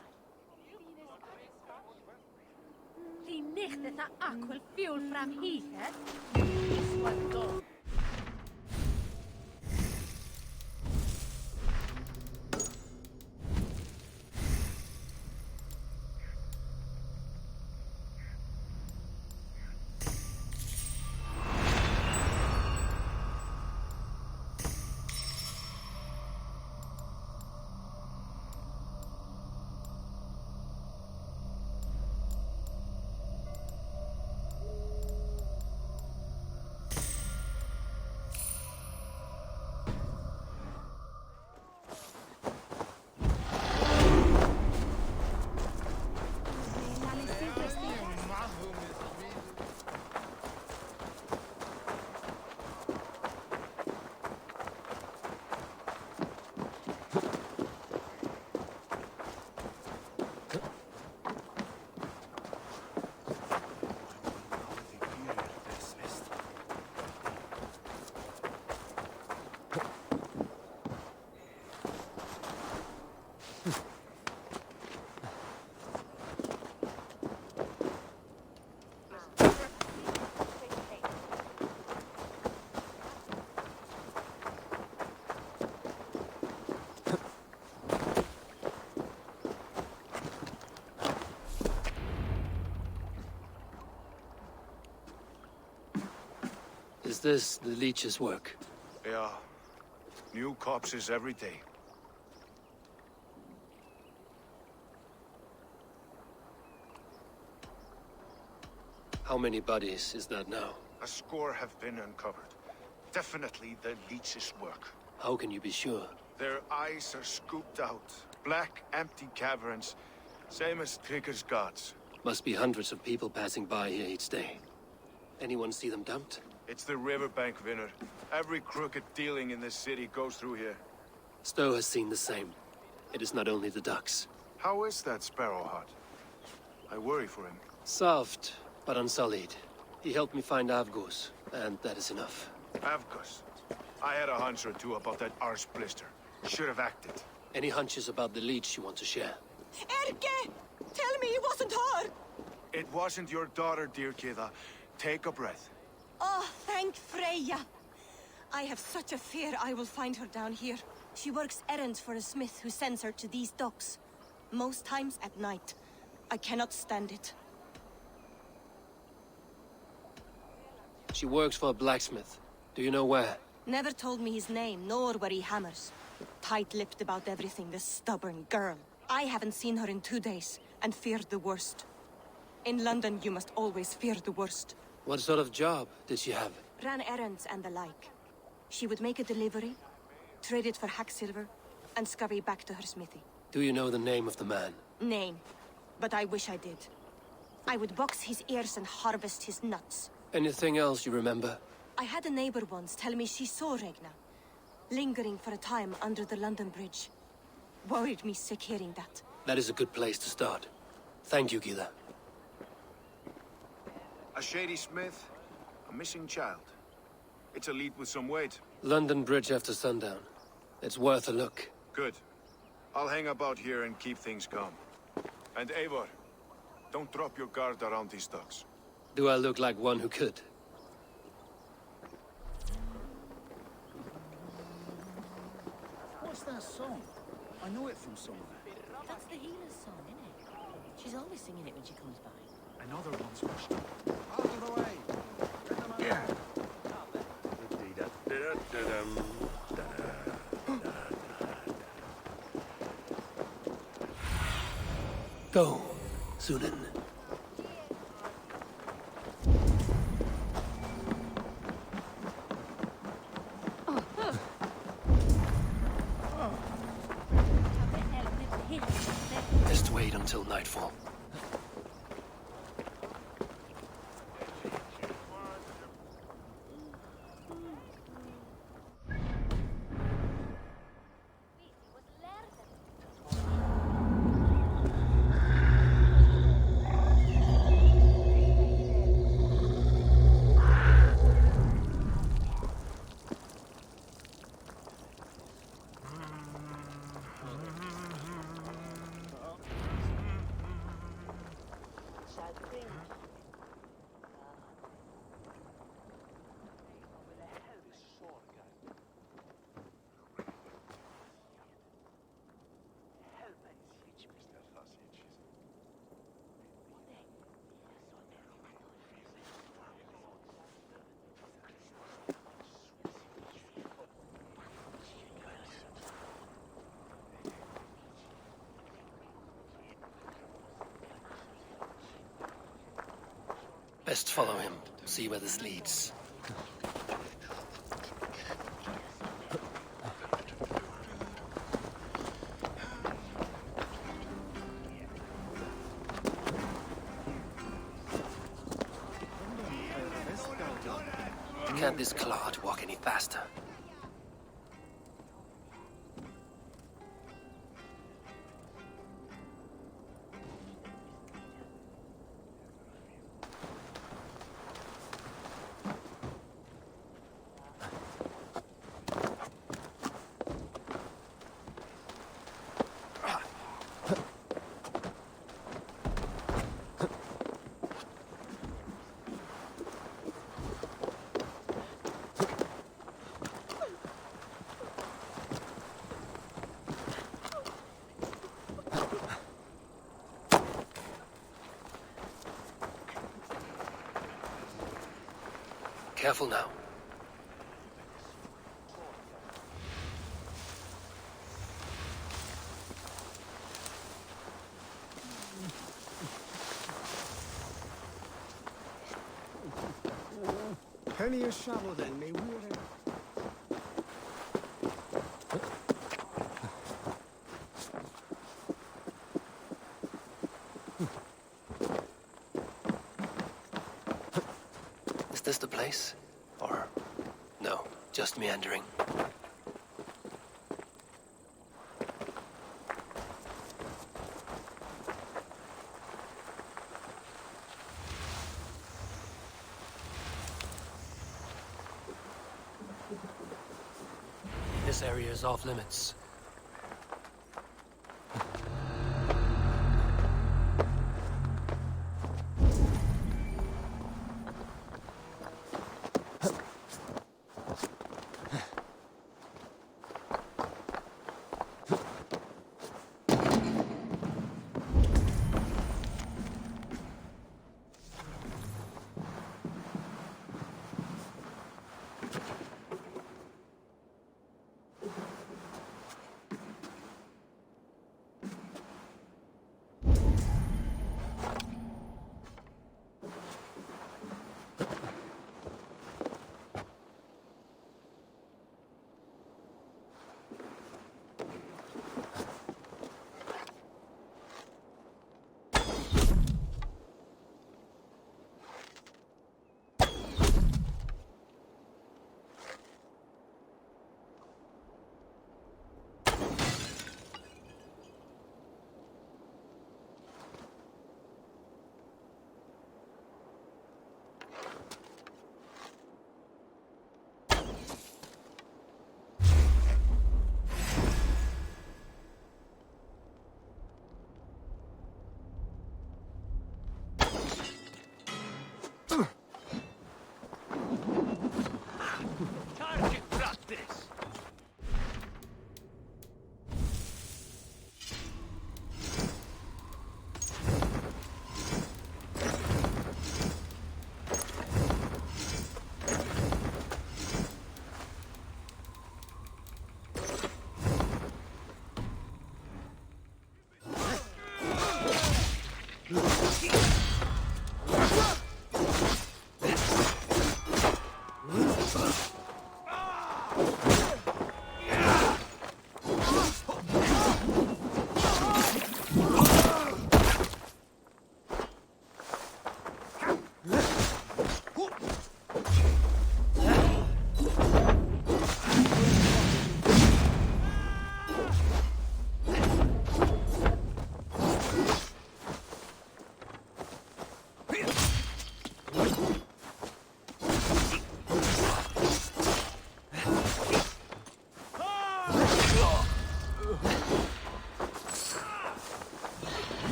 Is this the Leech's work? Yeah. New corpses every day. How many bodies is that now? A score have been uncovered. Definitely the Leech's work. How can you be sure? Their eyes are scooped out. Black, empty caverns. Same as Trigger's gods. Must be hundreds of people passing by here each day. Anyone see them dumped? It's the riverbank, Vinner. Every crooked dealing in this city goes through here. Stowe has seen the same. It is not only the ducks. How is that Sparrow hut? I worry for him. Soft, but unsullied. He helped me find Avgos, and that is enough. Avgus. I had a hunch or two about that arse blister. Should have acted. Any hunches about the Leech you want to share? Erke! Tell me it wasn't her! It wasn't your daughter, dear Kida. Take a breath. Oh, thank Freya. I have such a fear I will find her down here. She works errands for a smith who sends her to these docks. Most times at night. I cannot stand it. She works for a blacksmith. Do you know where? Never told me his name, nor where he hammers. Tight-lipped about everything, the stubborn girl. I haven't seen her in 2 days, and feared the worst. In London, you must always fear the worst. What sort of job did she have? Ran errands and the like. She would make a delivery, trade it for hack silver, and scurry back to her smithy. Do you know the name of the man? Name. But I wish I did. I would box his ears and harvest his nuts. Anything else you remember? I had a neighbor once tell me she saw Regna, lingering for a time under the London Bridge. Worried me sick hearing that. That is a good place to start. Thank you, Gila. A shady smith, a missing child. It's a lead with some weight. London Bridge after sundown. It's worth a look. Good. I'll hang about here and keep things calm. And Eivor, don't drop your guard around these docks. Do I look like one who could? that song? I know it from somewhere. That's the healer's song, isn't it? She's always singing it when she comes by. Another one's washed up. Out of the way! Get them out. Yeah. Go, Lunden. Just wait until nightfall. Best follow him, see where this leads. Can't this clod walk any faster? Careful now. Penny a shovel then, me weird. Is this the place? Or no, just meandering? This area is off limits.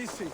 easy.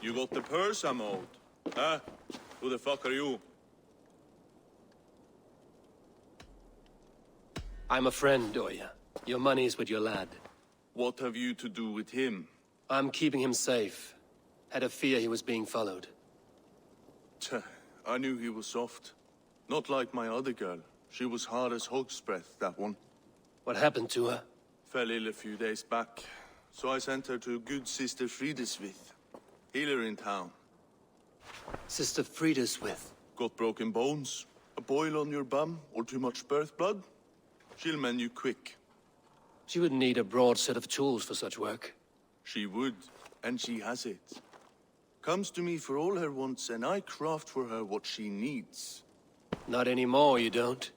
You got the purse I'm owed? Huh? Who the fuck are you? I'm a friend, Oya. Your money's with your lad. What have you to do with him? I'm keeping him safe. Had a fear he was being followed. Tch, I knew he was soft. Not like my other girl. She was hard as hog's breath, that one. What happened to her? Fell ill a few days back. So I sent her to good Sister Frideswith. Healer in town. Sister Frideswith? Got broken bones, a boil on your bum, or too much birth blood? She'll mend you quick. She would need a broad set of tools for such work. She would, and she has it. Comes to me for all her wants, and I craft for her what she needs. Not anymore, you don't.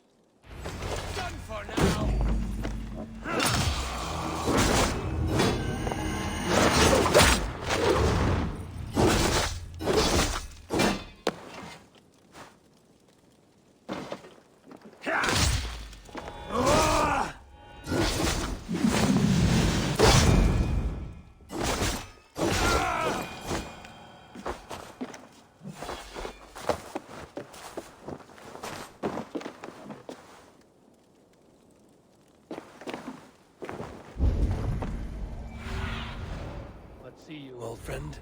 Done for now. See you, old friend.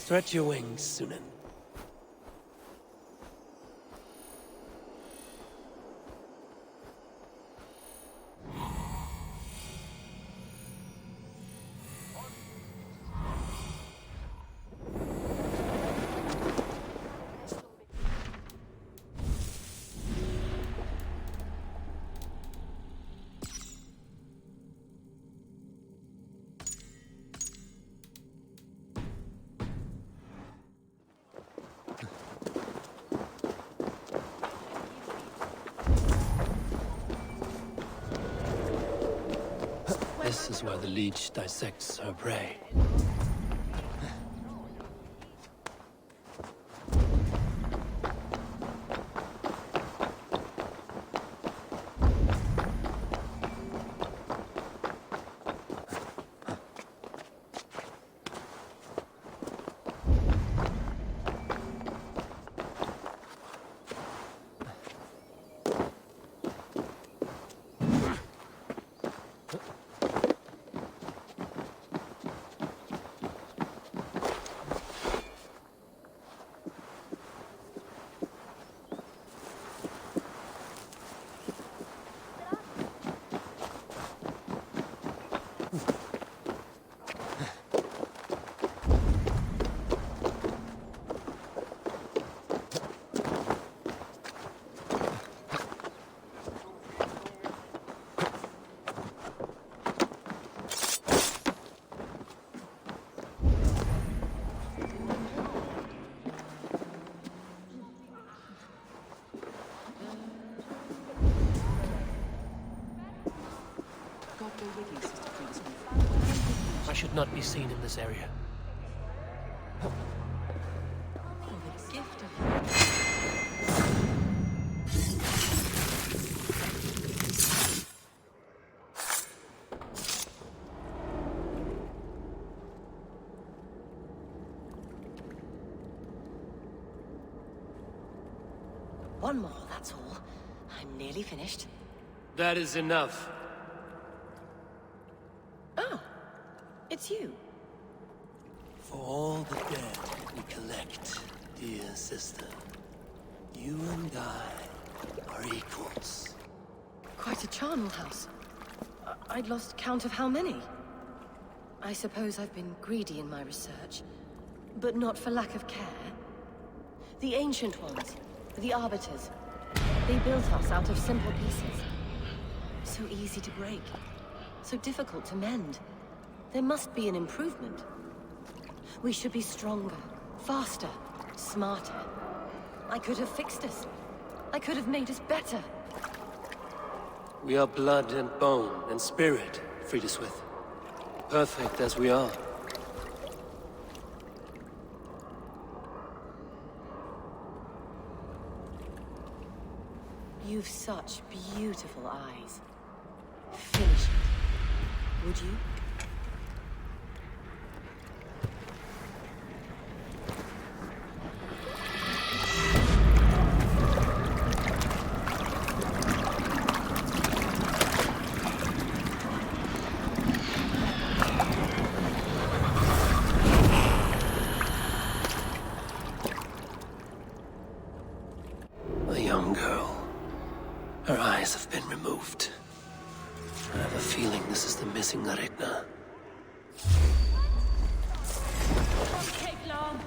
Stretch your wings, Sunan. This is where the leech dissects her prey. I should not be seen in this area. One more, that's all. I'm nearly finished. That is enough. Ah, it's you. For all the dead we collect, dear sister, you and I are equals. Quite a charnel house. I'd lost count of how many. I suppose I've been greedy in my research, but not for lack of care. The Ancient Ones, the Arbiters, they built us out of simple pieces. So easy to break, so difficult to mend. There must be an improvement. We should be stronger, faster, smarter. I could have fixed us. I could have made us better. We are blood and bone and spirit, Friedeswith. Perfect as we are. You've such beautiful eyes. Finish it, would you? A young girl. Her eyes have been removed. I have a feeling this is the missing Ragnar. Won't take long.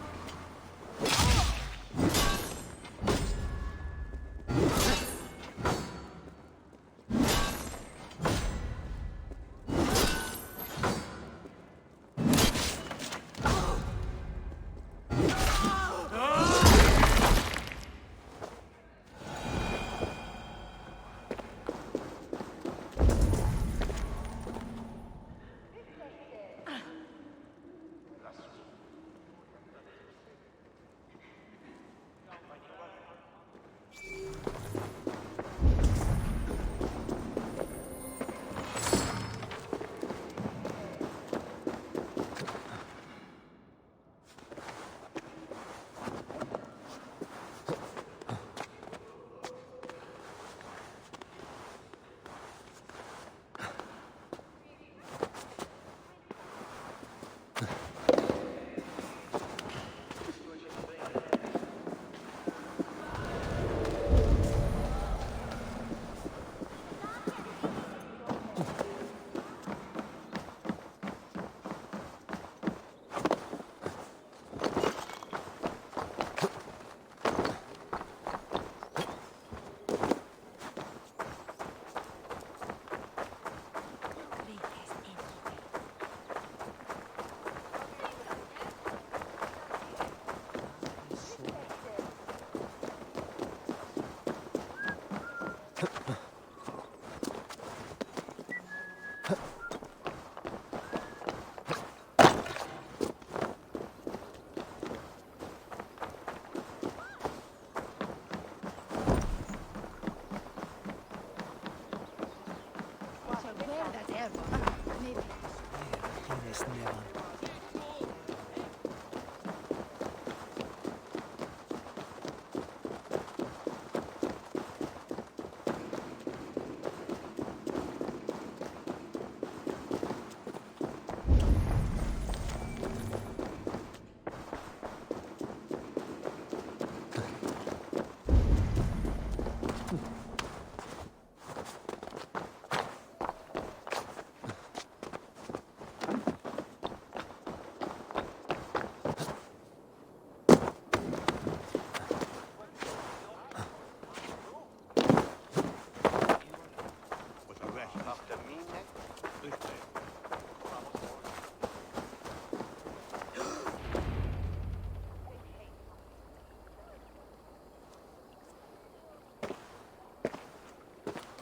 Maybe.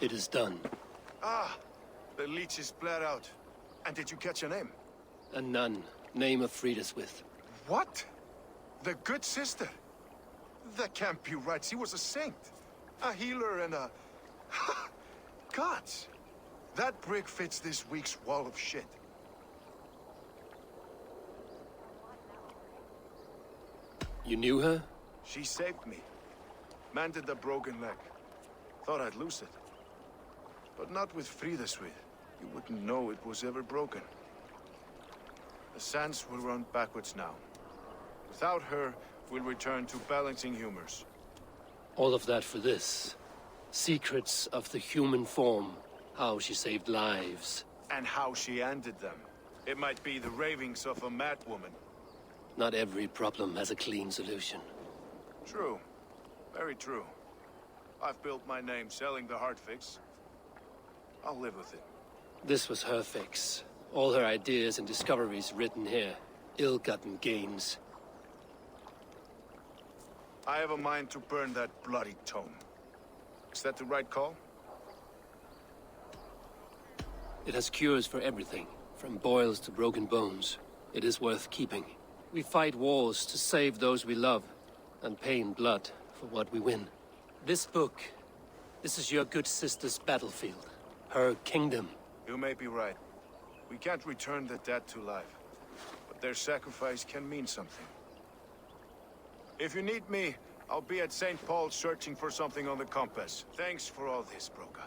It is done. Ah, the leech is bled out. And did you catch a name? A nun. Name of freed us with. What? The good sister? That can't be right. She was a saint. A healer and a... Gods! That brick fits this week's wall of shit. You knew her? She saved me. Mended the broken leg. Thought I'd lose it. But not with Frideswyr. You wouldn't know it was ever broken. The sands will run backwards now. Without her, we'll return to balancing humors. All of that for this. Secrets of the human form. How she saved lives. And how she ended them. It might be the ravings of a madwoman. Not every problem has a clean solution. True. Very true. I've built my name selling the heart fix. I'll live with it. This was her fix. All her ideas and discoveries written here. Ill-gotten gains. I have a mind to burn that bloody tome. Is that the right call? It has cures for everything, from boils to broken bones. It is worth keeping. We fight wars to save those we love, and pay in blood for what we win. This book, this is your good sister's battlefield. Her kingdom. You may be right. We can't return the dead to life. But their sacrifice can mean something. If you need me, I'll be at St. Paul's searching for something on the compass. Thanks for all this, Broca.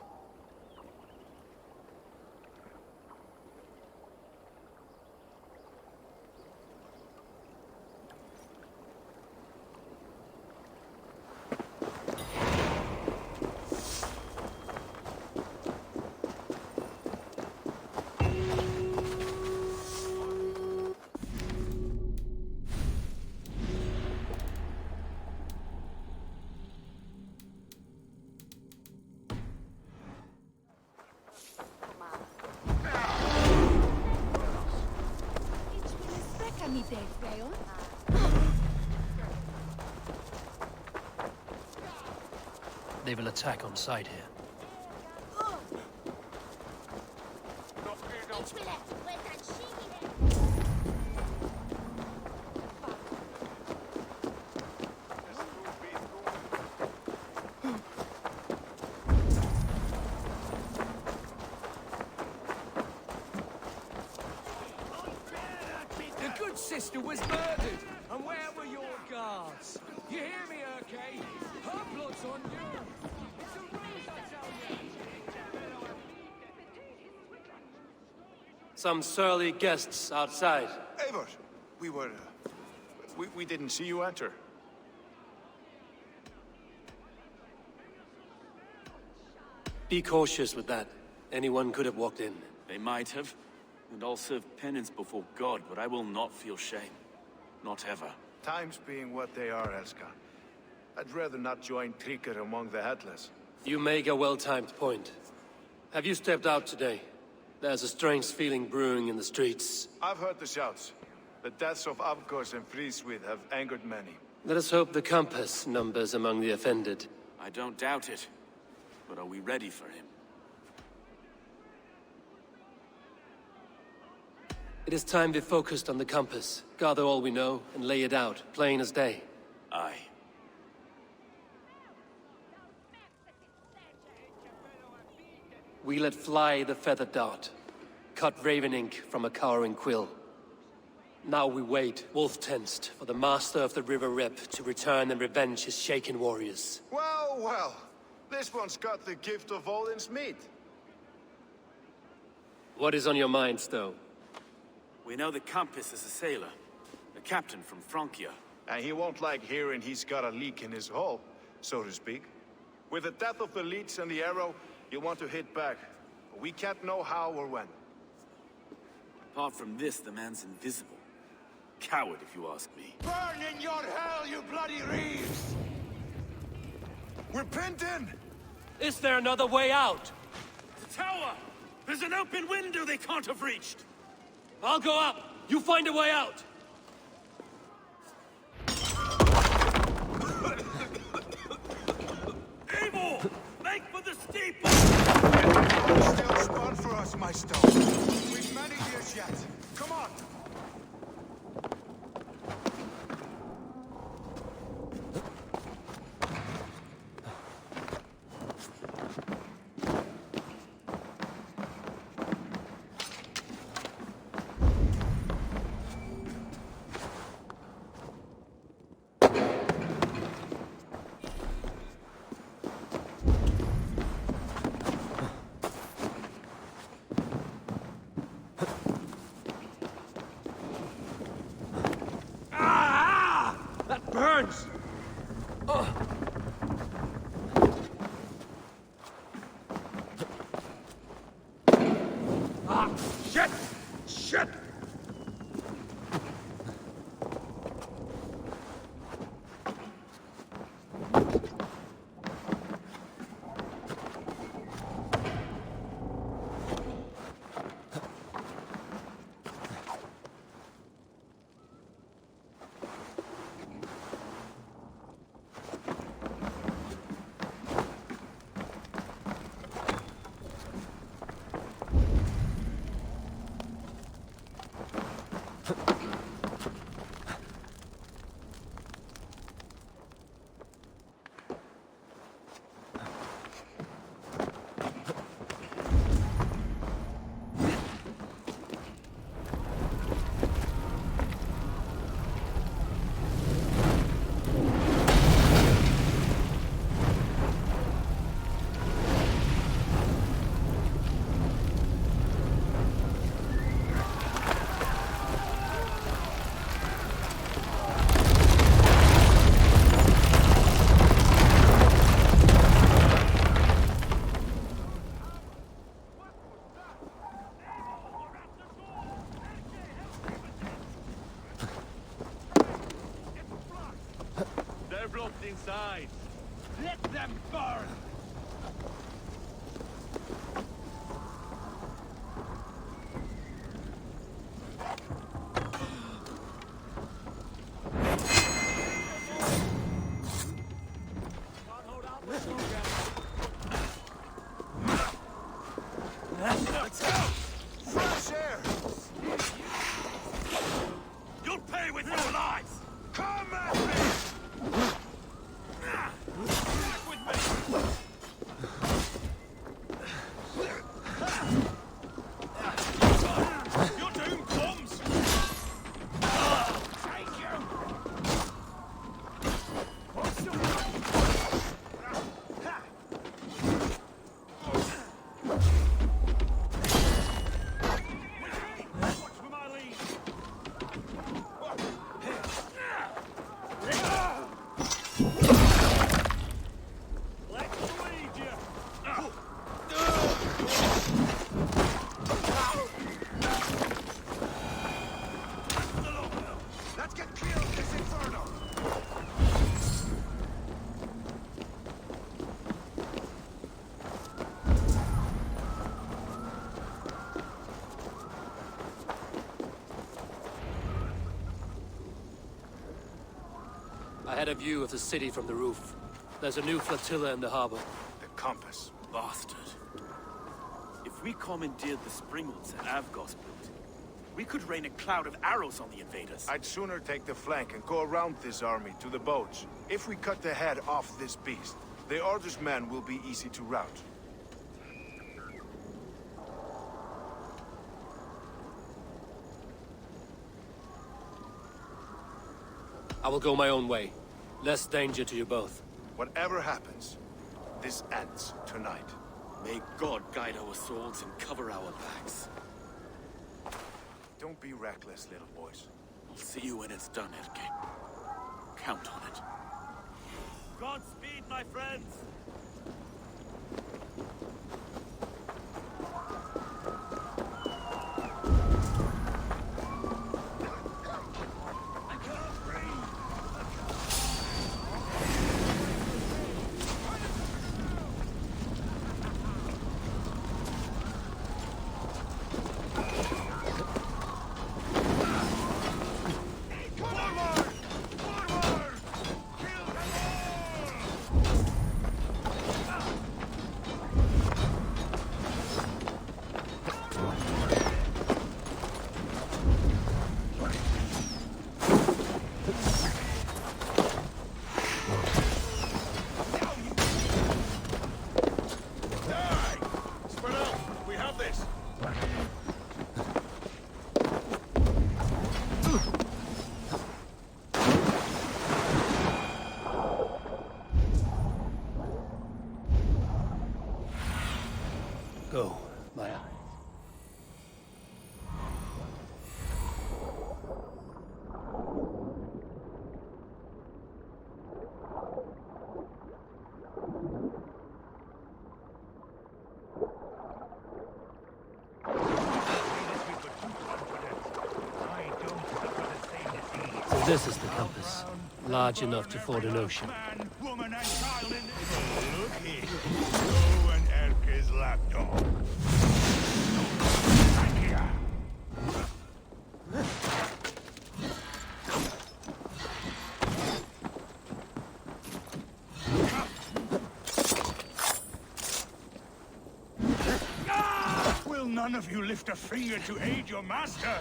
They will attack on sight here. The good sister was murdered, and where were your guards? You hear me, Urke? Her blood's on you. It's a ruse, I tell you. Some surly guests outside. Eivor, we didn't see you enter. Be cautious with that. Anyone could have walked in. They might have. And I'll serve penance before God, but I will not feel shame. Not ever. Times being what they are, Elska. I'd rather not join Tryggr among the headless. You make a well-timed point. Have you stepped out today? There's a strange feeling brewing in the streets. I've heard the shouts. The deaths of Avgos and Frideswyr have angered many. Let us hope the compass numbers among the offended. I don't doubt it. But are we ready for him? It is time we focused on the compass, gather all we know, and lay it out, plain as day. Aye. We let fly the feather dart. cut raven ink from a cowering quill. Now we wait, wolf-tensed, for the master of the River Rip to return and revenge his shaken warriors. Well, well. This one's got the gift of Odin's meat. What is on your minds, though? We know that Campus is a sailor. A captain from Francia. And he won't like hearing he's got a leak in his hull, so to speak. With the death of the leech and the arrow, you want to hit back. We can't know how or when. Apart from this, the man's invisible. Coward, if you ask me. Burn in your hell, you bloody reeves! We're pinned in! Is there another way out? The tower! There's an open window they can't have reached! I'll go up! You find a way out! Eivor! Make for the steeple! Still spawn for us, my stone. We've many years yet. Come on! Burns! Ah, shit! Shit! Inside. Let them burn! Let's go! Fresh air! You'll pay with your lives! Come at me! I had a view of the city from the roof. There's a new flotilla in the harbor. The compass. Bastard. If we commandeered the Springwoods at Avgosblood, we could rain a cloud of arrows on the invaders. I'd sooner take the flank and go around this army to the boats. If we cut the head off this beast, the Order's men will be easy to rout. I will go my own way. Less danger to you both. Whatever happens, this ends tonight. May God guide our souls and cover our backs. Don't be reckless, little boys. I'll see you when it's done, Erke. Count on it. Godspeed, my friends! Go, my eye. So this is the compass. Large enough to ford an ocean. Man, woman, and child in this. Look here. Go and Erke's lapdog. Thank you. Will none of you lift a finger to aid your master?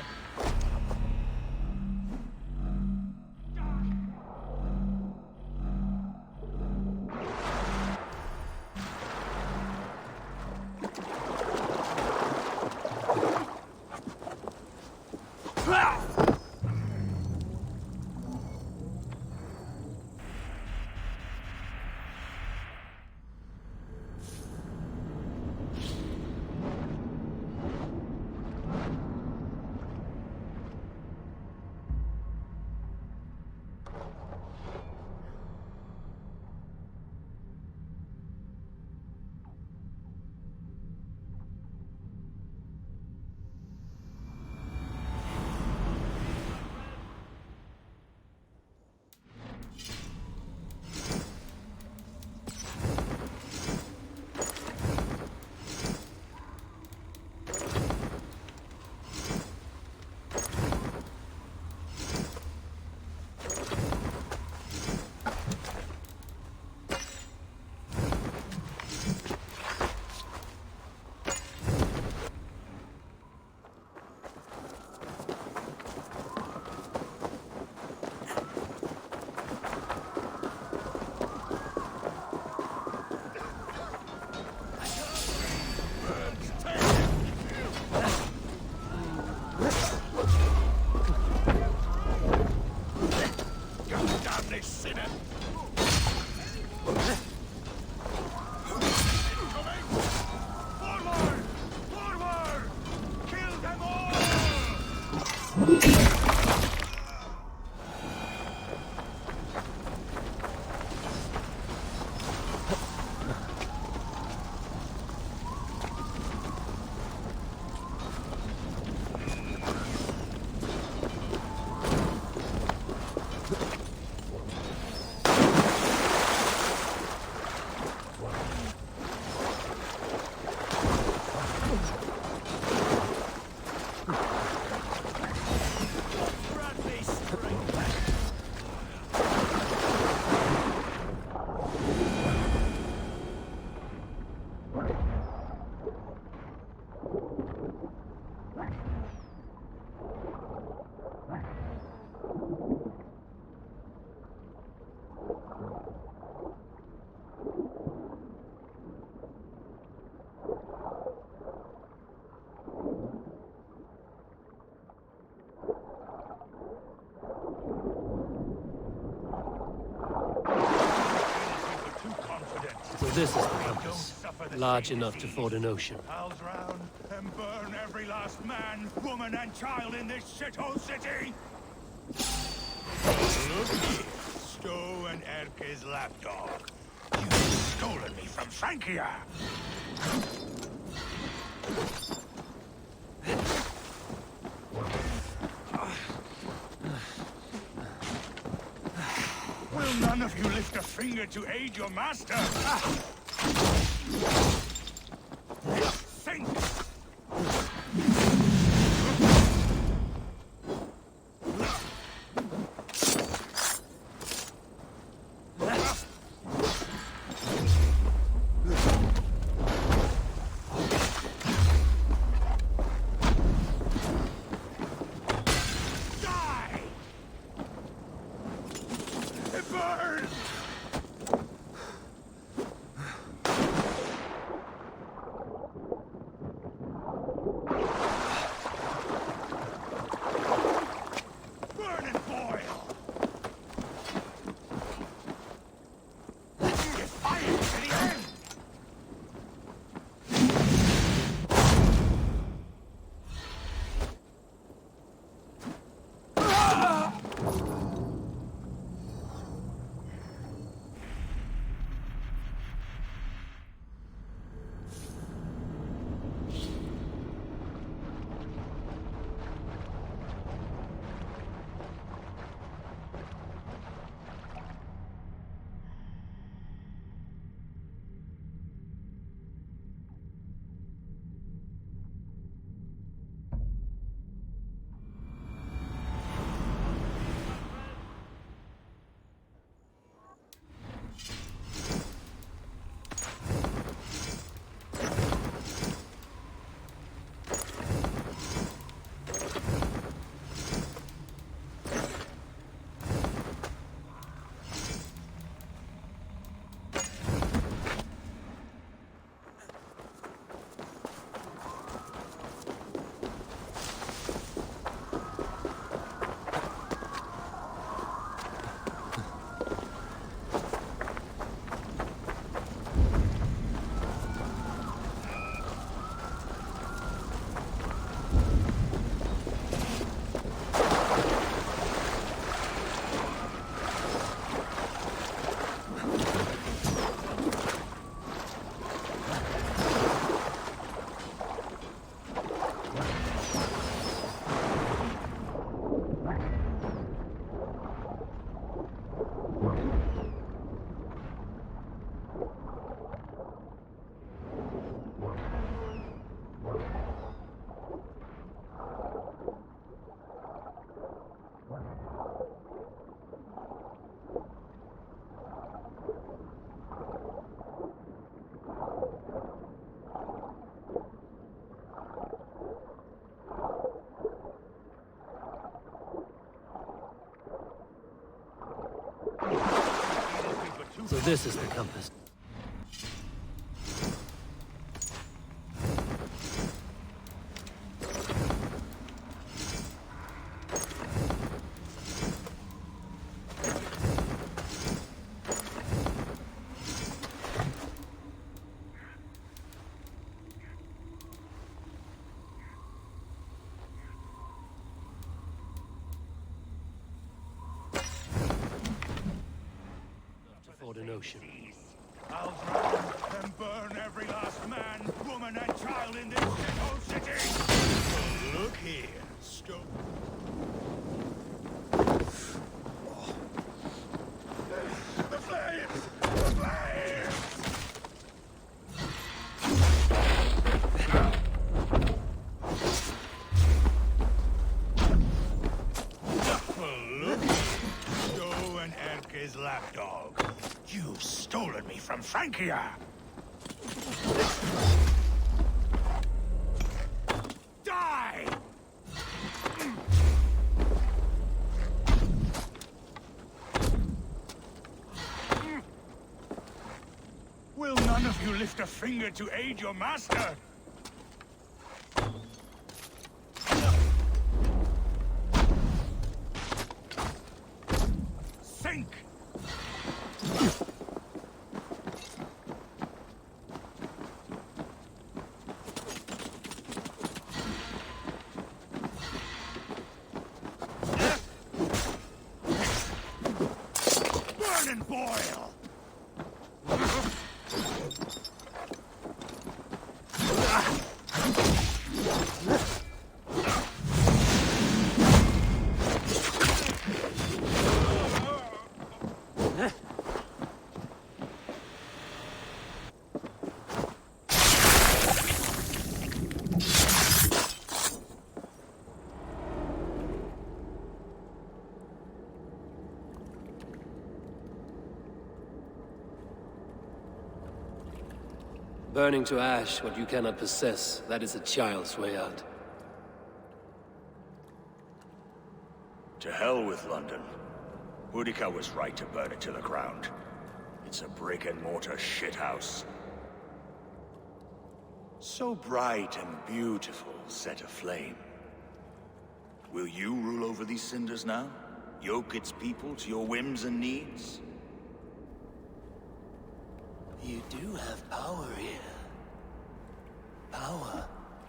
this is the compass. Large enough to ford an ocean. Pals round and burn every last man, woman, and child in this shithole city! Look here, Stowe and Erke's lapdog. You've stolen me from Frankia! Will none of you lift a finger to aid your master? Think! So this is the compass. An ocean. I'll drown and burn every last man, woman, and child in this shithole city! Look here, Stowe. The flames! The flames! Look here, Stowe and Erke's lapdog. You've stolen me from Frankia! Die! Will none of you lift a finger to aid your master? Think! spoil! Burning to ash what you cannot possess, that is a child's way out. To hell with London. Boudica was right to burn it to the ground. It's a brick-and-mortar shithouse. So bright and beautiful, set aflame. Will you rule over these cinders now? Yoke its people to your whims and needs? You do have power here. Power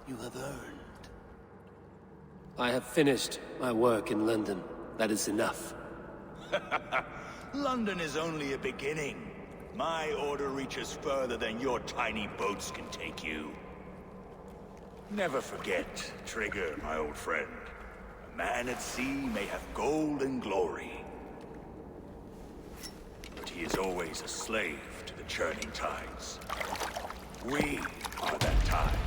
you have earned. I have finished my work in London. That is enough. London is only a beginning. My order reaches further than your tiny boats can take you. Never forget, Trigger, my old friend. A man at sea may have gold and glory, but he is always a slave to the churning tides. We are that tide.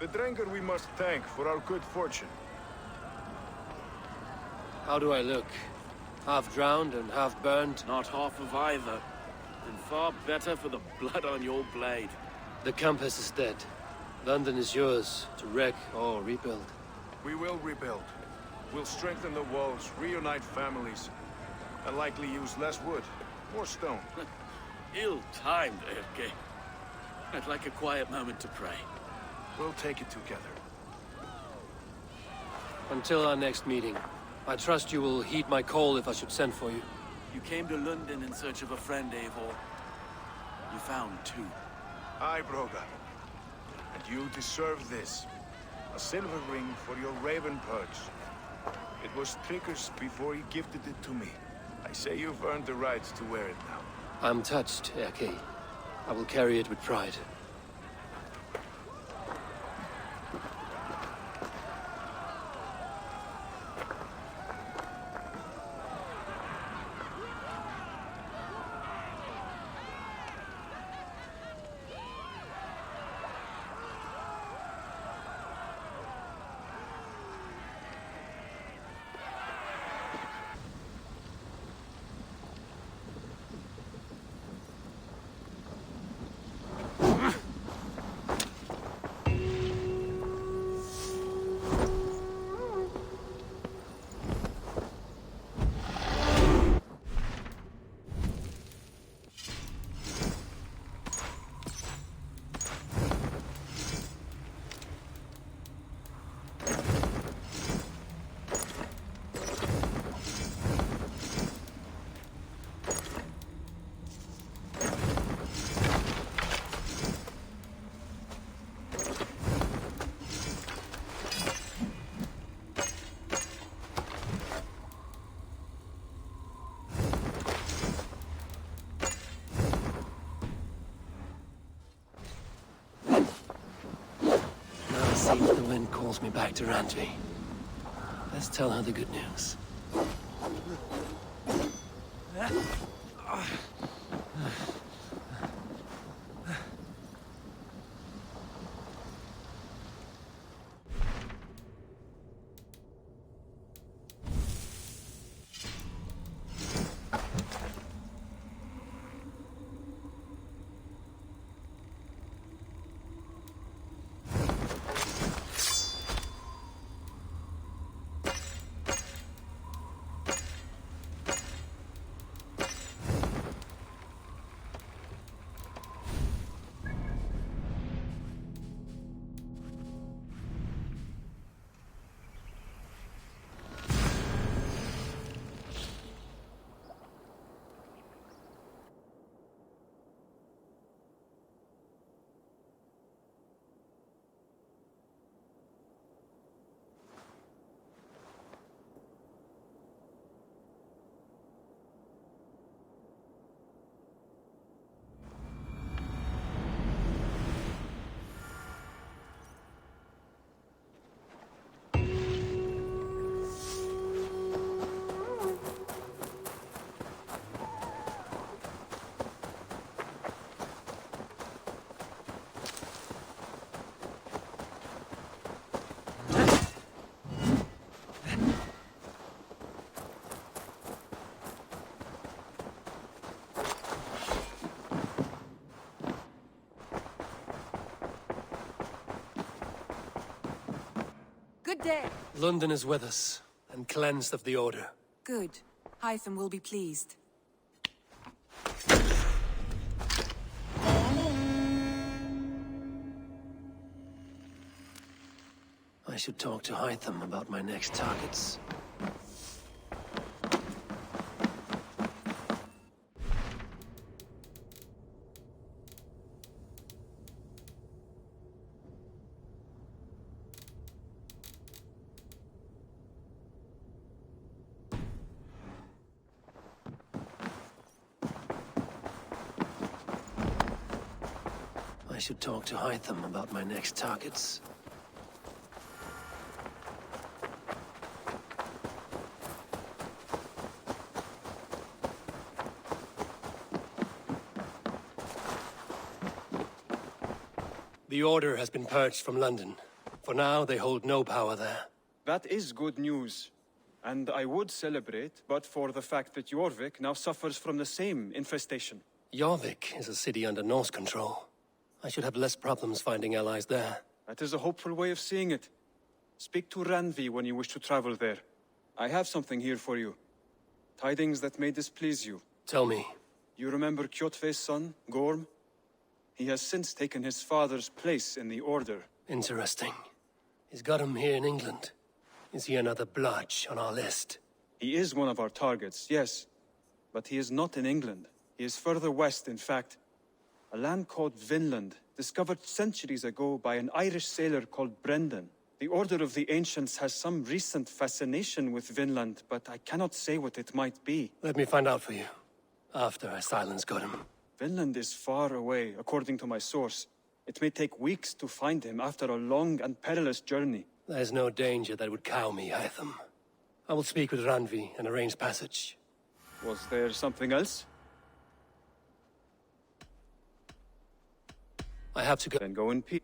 The drinker we must thank for our good fortune. How do I look? Half drowned and half burned? Not half of either. And far better for the blood on your blade. The Compass is dead. London is yours, to wreck or rebuild. We will rebuild. We'll strengthen the walls, reunite families, and likely use less wood, more stone. Ill-timed, Erke. I'd like a quiet moment to pray. We'll take it together. Until our next meeting, I trust you will heed my call if I should send for you. You came to Lunden in search of a friend, Eivor. You found two. Aye, Broga. And you deserve this. A silver ring for your raven perch. It was Trigger's before he gifted it to me. I say you've earned the right to wear it now. I'm touched, Erke. I will carry it with pride. see if the wind calls me back to Randvi. Let's tell her the good news. Good day. Lunden is with us, and cleansed of the Order. Good. Hytham will be pleased. I should talk to Hytham about my next targets. I should talk to Hytham about my next targets. The Order has been purged from London. For now, they hold no power there. That is good news. And I would celebrate, but for the fact that Jorvik now suffers from the same infestation. Jorvik is a city under Norse control. I should have less problems finding allies there. That is a hopeful way of seeing it. Speak to Randvi when you wish to travel there. I have something here for you. Tidings that may displease you. Tell me. You remember Kjotve's son, Gorm? He has since taken his father's place in the Order. Interesting. He's got him here in England. Is he another blotch on our list? He is one of our targets, yes. But he is not in England. He is further west, in fact. A land called Vinland, discovered centuries ago by an Irish sailor called Brendan. The Order of the Ancients has some recent fascination with Vinland, but I cannot say what it might be. Let me find out for you, after I silence Godham. Vinland is far away, according to my source. It may take weeks to find him after a long and perilous journey. There's no danger that would cow me, Hytham. I will speak with Randvi and arrange passage. Was there something else? I have to go. Then go in peace.